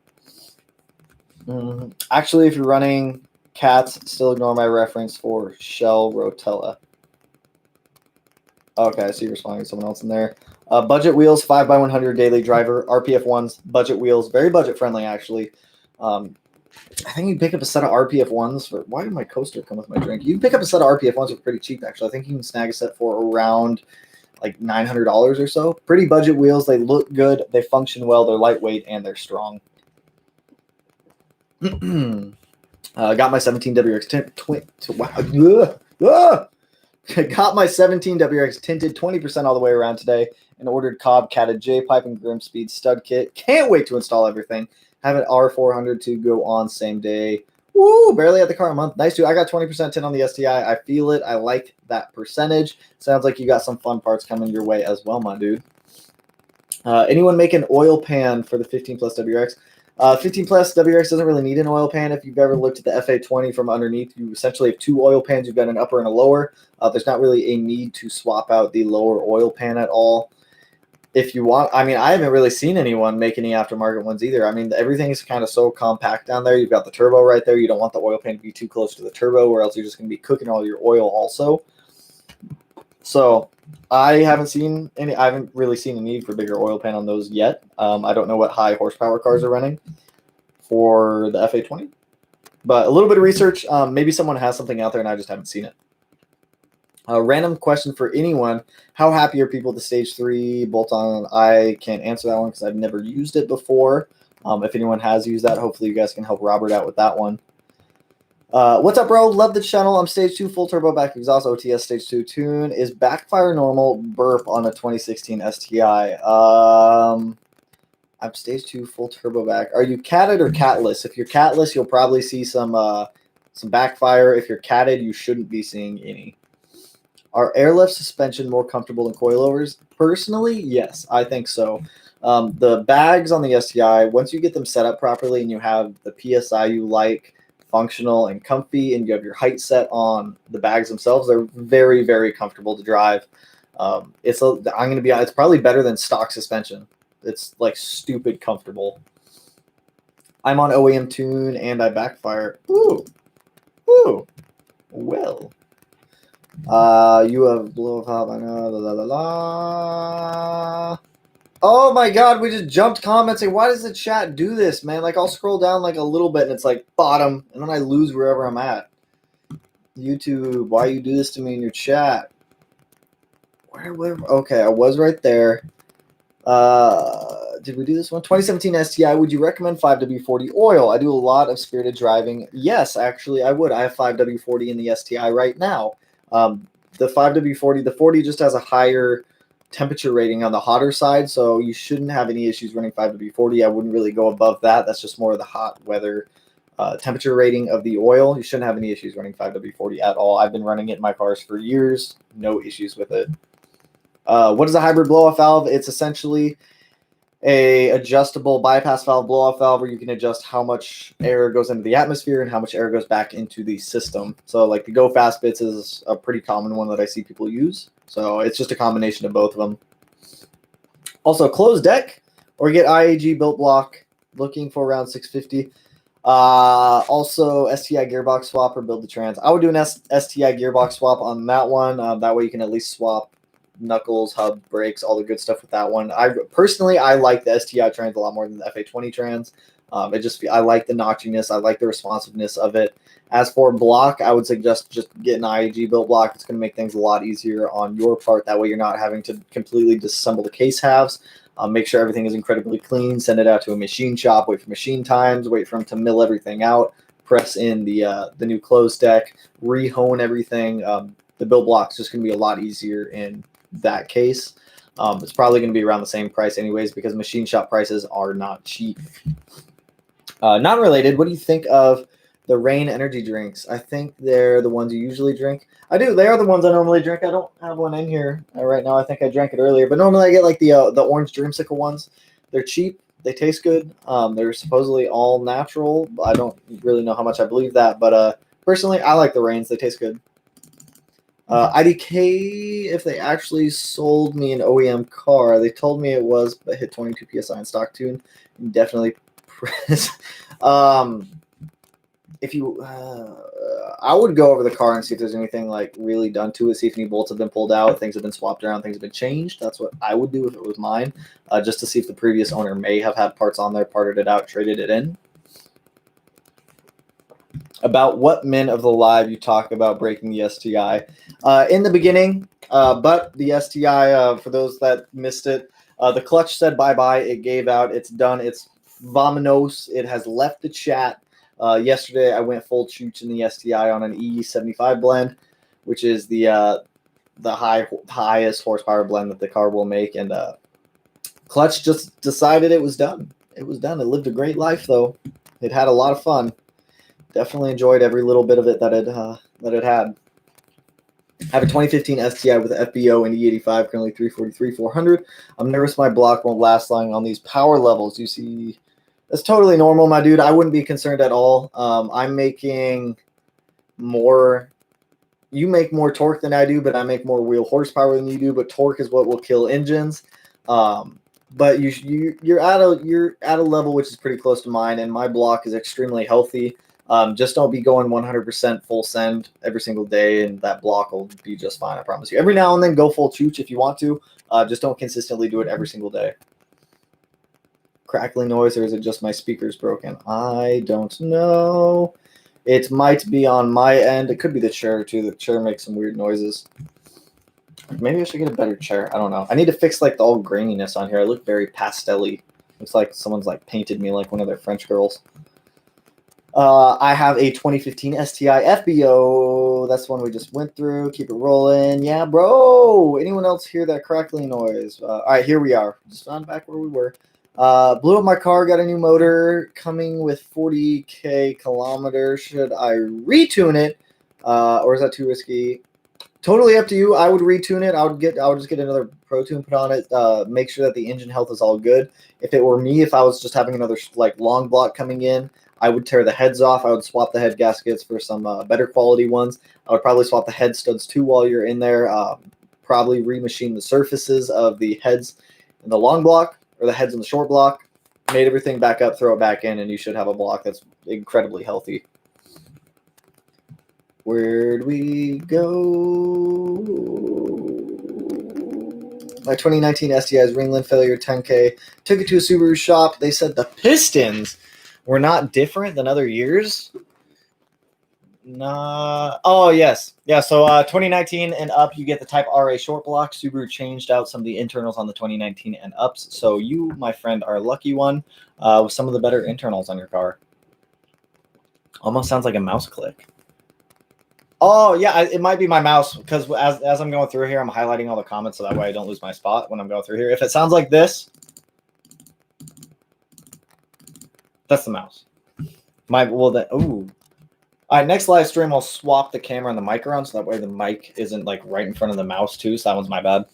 Actually, if you're running cats, still ignore my reference for Shell Rotella. Okay, I see you're responding to someone else in there. Budget wheels, 5x100 daily driver, RPF ones, budget wheels, very budget friendly actually. I think you can pick up a set of RPF ones for... Why did my coaster come with my drink? You can pick up a set of RPF ones for pretty cheap actually. I think you can snag a set for around like $900 or so. Pretty budget wheels. They look good. They function well. They're lightweight and they're strong. Got my 17 WRX Got my 17 WRX tinted 20% all the way around today and ordered Cobb catted J-pipe and Grim Speed stud kit. Can't wait to install everything. Have an R400 to go on same day. Woo! Barely had the car a month. Nice, dude. I got 20% tint on the STI. I feel it. I like that percentage. Sounds like you got some fun parts coming your way as well, my dude. Anyone make an oil pan for the 15 plus WRX? 15 plus WRX doesn't really need an oil pan. If you've ever looked at the FA20 from underneath, you essentially have two oil pans. You've got an upper and a lower. There's not really a need to swap out the lower oil pan at all. If you want, I mean, I haven't really seen anyone make any aftermarket ones either. I mean, everything is kind of so compact down there. You've got the turbo right there. You don't want the oil pan to be too close to the turbo or else you're just going to be cooking all your oil also. So I haven't seen any. I haven't really seen a need for bigger oil pan on those yet. I don't know what high horsepower cars are running for the FA20, but a little bit of research. Maybe someone has something out there and I just haven't seen it. A random question for anyone: how happy are people with the Stage 3 bolt-on? I can't answer that one because I've never used it before. If anyone has used that, hopefully you guys can help Robert out with that one. What's up, bro? Love the channel. I'm Stage 2 full turbo back exhaust OTS Stage 2 tune. Is backfire normal burp on a 2016 STI? I'm Stage 2 full turbo back. Are you catted or catless? If you're catless, you'll probably see some backfire. If you're catted, you shouldn't be seeing any. Are airlift suspension more comfortable than coilovers? Personally, yes, I think so. The bags on the STI, once you get them set up properly and you have the PSI you like, functional and comfy, and you have your height set on the bags themselves, they're very, very comfortable to drive. It's probably better than stock suspension. It's like stupid comfortable. I'm on OEM tune and I backfire. Ooh, well. You have Blowoff. I know. La, la, la. Oh my God, we just jumped commenting. Why does the chat do this, man? Like, I'll scroll down like a little bit and it's like bottom, and then I lose wherever I'm at. YouTube, why you do this to me in your chat? Where? Okay, I was right there. Did we do this one? 2017 STI, would you recommend 5W40 oil? I do a lot of spirited driving. Yes, actually, I would. I have 5W40 in the STI right now. The 5W40, the 40 just has a higher temperature rating on the hotter side, so you shouldn't have any issues running 5W40. I wouldn't really go above that. That's just more of the hot weather temperature rating of the oil. You shouldn't have any issues running 5W40 at all. I've been running it in my cars for years. No issues with it. What is a hybrid blow-off valve? It's essentially a adjustable bypass valve, blow-off valve, where you can adjust how much air goes into the atmosphere and how much air goes back into the system. So like the Go Fast bits is a pretty common one that I see people use. So it's just a combination of both of them. Also, closed deck or get IAG built block, looking for around 650. Also STI gearbox swap or build the trans. I would do an STI gearbox swap on that one. That way you can at least swap knuckles, hub, brakes, all the good stuff with that one. I like the STI trans a lot more than the FA20 trans. I like the notchiness. I like the responsiveness of it. As for block, I would suggest just get an IAG built block. It's going to make things a lot easier on your part. That way you're not having to completely disassemble the case halves. Make sure everything is incredibly clean. Send it out to a machine shop. Wait for machine times. Wait for them to mill everything out. Press in the new closed deck. Re-hone everything. The build block is just going to be a lot easier in that case. It's probably going to be around the same price anyways because machine shop prices are not cheap. Not related, what do you think of the Rain energy drinks? I think they're the ones you usually drink. I do. They are the ones I normally drink. I don't have one in here right now. I think I drank it earlier, but normally I get like the orange dreamsicle ones. They're cheap. They taste good. They're supposedly all natural. I don't really know how much I believe that, but personally, I like the Rains. They taste good. IDK, if they actually sold me an OEM car, they told me it was, but hit 22 PSI in stock tune. Definitely press. If you, I would go over the car and see if there's anything like really done to it. See if any bolts have been pulled out, things have been swapped around, things have been changed. That's what I would do if it was mine, just to see if the previous owner may have had parts on there, parted it out, traded it in. About what min of the live you talk about breaking the STI in the beginning, but the STI, for those that missed it, the clutch said bye-bye. It gave out. It's done. It's vominos. It has left the chat. Yesterday, I went full chooch in the STI on an E85 blend, which is the highest horsepower blend that the car will make. And clutch just decided it was done. It was done. It lived a great life, though. It had a lot of fun. Definitely enjoyed every little bit of it that it had. I have a 2015 STI with FBO and E85, currently 343, 400. I'm nervous my block won't last long on these power levels. You see, that's totally normal, my dude. I wouldn't be concerned at all. I'm making more. You make more torque than I do, but I make more wheel horsepower than you do. But torque is what will kill engines. But you're at a level which is pretty close to mine, and my block is extremely healthy. Just don't be going 100% full send every single day, and that block will be just fine, I promise you. Every now and then, go full chooch if you want to. Just don't consistently do it every single day. Crackling noise, or is it just my speakers broken? I don't know. It might be on my end. It could be the chair, too. The chair makes some weird noises. Maybe I should get a better chair. I don't know. I need to fix, like, the all graininess on here. I look very pastel-y. Looks like someone's, like, painted me like one of their French girls. I have a 2015 STI FBO. That's the one we just went through. Keep it rolling. Yeah, bro. Anyone else hear that crackling noise? All right, here we are. Just on back where we were. Blew up my car. Got a new motor coming with 40K kilometers. Should I retune it, or is that too risky? Totally up to you. I would retune it. I would just get another Pro Tune put on it. Make sure that the engine health is all good. If it were me, if I was just having another like long block coming in, I would tear the heads off. I would swap the head gaskets for some better quality ones. I would probably swap the head studs too while you're in there. Probably remachine the surfaces of the heads in the long block or the heads in the short block. Made everything back up, throw it back in, and you should have a block that's incredibly healthy. Where'd we go? My 2019 STI's ringland failure 10K. Took it to a Subaru shop. They said the pistons were not different than other years. Nah. Oh, yes. Yeah, so 2019 and up, you get the Type RA short block. Subaru changed out some of the internals on the 2019 and ups. So you, my friend, are a lucky one with some of the better internals on your car. Almost sounds like a mouse click. Oh, yeah, it might be my mouse because as I'm going through here, I'm highlighting all the comments so that way I don't lose my spot when I'm going through here. If it sounds like this, that's the mouse. Ooh. All right, next live stream, I'll swap the camera and the mic around so that way the mic isn't like right in front of the mouse too. So that one's my bad.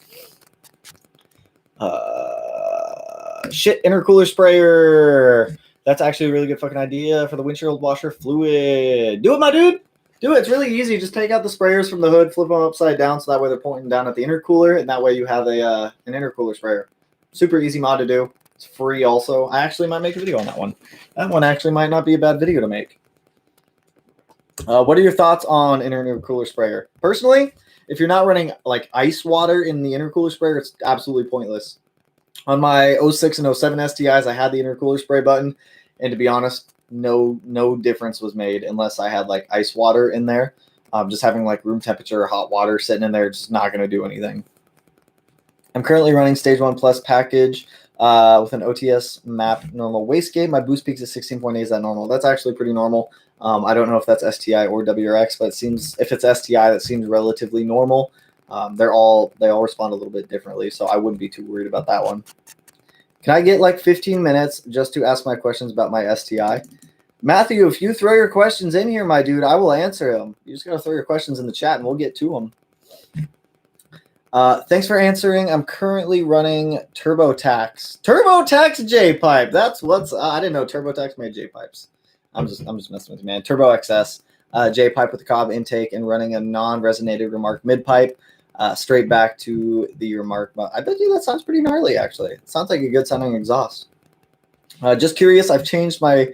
Shit, intercooler sprayer. That's actually a really good fucking idea for the windshield washer fluid. Do it, my dude. Do it. It's really easy. Just take out the sprayers from the hood, flip them upside down so that way they're pointing down at the intercooler, and that way you have an intercooler sprayer. Super easy mod to do. It's free also. I actually might make a video on that one. That one actually might not be a bad video to make. What are your thoughts on an intercooler sprayer? Personally, if you're not running like ice water in the intercooler sprayer, it's absolutely pointless. On my 06 and 07 STIs, I had the intercooler spray button, and to be honest, no difference was made unless I had like ice water in there. Just having like room temperature or hot water sitting in there, just not going to do anything. I'm currently running Stage 1 Plus package with an OTS map normal wastegate. My boost peaks at 16.8. Is that normal? That's actually pretty normal. I don't know if that's STI or WRX, but it seems if it's STI, that seems relatively normal. They all respond a little bit differently, so I wouldn't be too worried about that one. Can I get like 15 minutes just to ask my questions about my STI? Matthew, if you throw your questions in here, my dude, I will answer them. You just got to throw your questions in the chat and we'll get to them. Thanks for answering. I'm currently running TurboTax. TurboTax J-pipe. That's what's I didn't know TurboTax made J-pipes. I'm just messing with you, man. Turbo XS J-pipe with the Cobb intake and running a non-resonated remark mid-pipe straight back to the remark. I bet you that sounds pretty gnarly, actually. It sounds like a good sounding exhaust. Just curious, I've changed my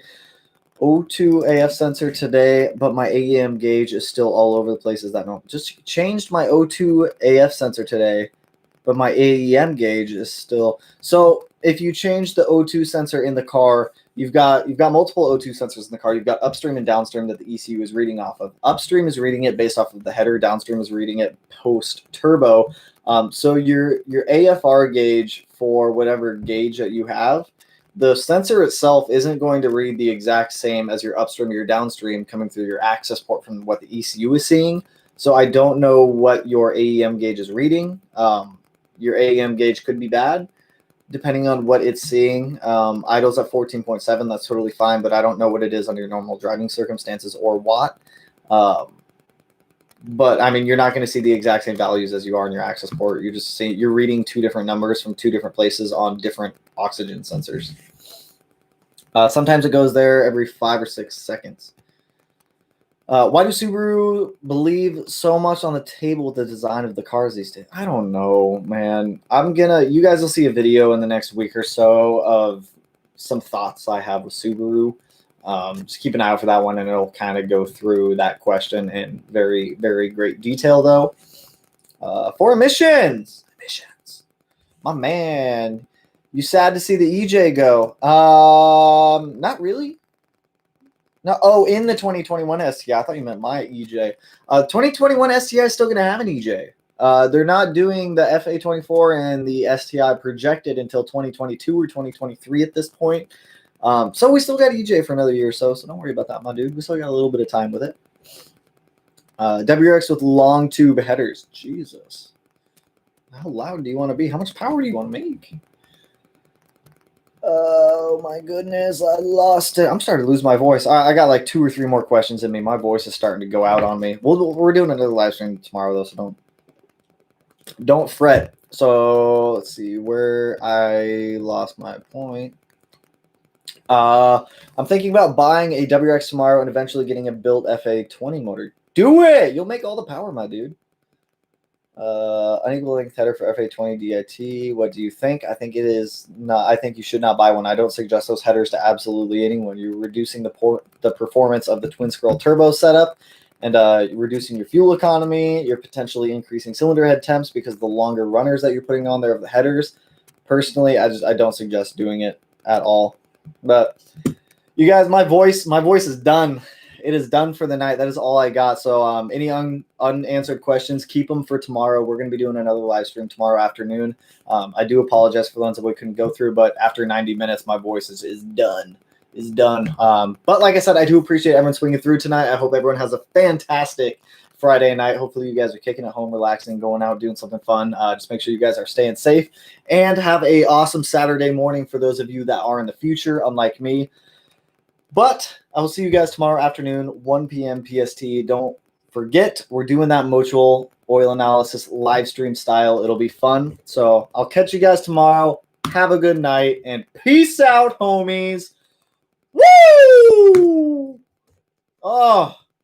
O2 AF sensor today, but my AEM gauge is still all over the place. Is that normal? Just changed my O2 AF sensor today, but my AEM gauge is still. So if you change the O2 sensor in the car, you've got multiple O2 sensors in the car. You've got upstream and downstream that the ECU is reading off of. Upstream is reading it based off of the header. Downstream is reading it post turbo. So your AFR gauge for whatever gauge that you have, the sensor itself isn't going to read the exact same as your upstream or your downstream coming through your access port from what the ECU is seeing. So I don't know what your AEM gauge is reading. Your AEM gauge could be bad depending on what it's seeing. Idle's at 14.7. That's totally fine, but I don't know what it is under your normal driving circumstances or what. But I mean, you're not going to see the exact same values as you are in your access port. You're reading two different numbers from two different places on different oxygen sensors. Sometimes it goes there every 5 or 6 seconds. Why do Subaru believe so much on the table with the design of the cars these days? I don't know, man. You guys will see a video in the next week or so of some thoughts I have with Subaru. Just keep an eye out for that one, and it'll kind of go through that question in very, very great detail, though. For emissions, my man, you sad to see the EJ go? Not really. No, oh, in the 2021 STI. I thought you meant my EJ. 2021 STI is still going to have an EJ. They're not doing the FA24 and the STI projected until 2022 or 2023 at this point. So we still got EJ for another year or so don't worry about that, my dude. We still got a little bit of time with it. WRX with long tube headers. Jesus. How loud do you want to be? How much power do you want to make? Oh my goodness, I lost it. I'm starting to lose my voice. I got like 2 or 3 more questions in me. My voice is starting to go out on me. We're doing another live stream tomorrow though, so don't fret. So let's see where I lost my point. I'm thinking about buying a WRX tomorrow and eventually getting a built FA20 motor. Do it! You'll make all the power, my dude. Unequal length header for FA20 DIT. What do you think? I think it is not. I think you should not buy one. I don't suggest those headers to absolutely anyone. You're reducing the performance of the twin scroll turbo setup, and reducing your fuel economy. You're potentially increasing cylinder head temps because of the longer runners that you're putting on there of the headers. Personally, I don't suggest doing it at all. But you guys, my voice is done. It is done for the night. That is all I got. So any unanswered questions, keep them for tomorrow. We're going to be doing another live stream tomorrow afternoon. I do apologize for the ones that we couldn't go through, but after 90 minutes, my voice is done. Is done. But like I said, I do appreciate everyone swinging through tonight. I hope everyone has a fantastic Friday night. Hopefully you guys are kicking at home, relaxing, going out, doing something fun. Just make sure you guys are staying safe and have a awesome Saturday morning for those of you that are in the future, unlike me. But I will see you guys tomorrow afternoon, 1 p.m. PST. Don't forget, we're doing that mutual oil analysis live stream style. It'll be fun. So I'll catch you guys tomorrow. Have a good night and peace out, homies. Woo! Oh.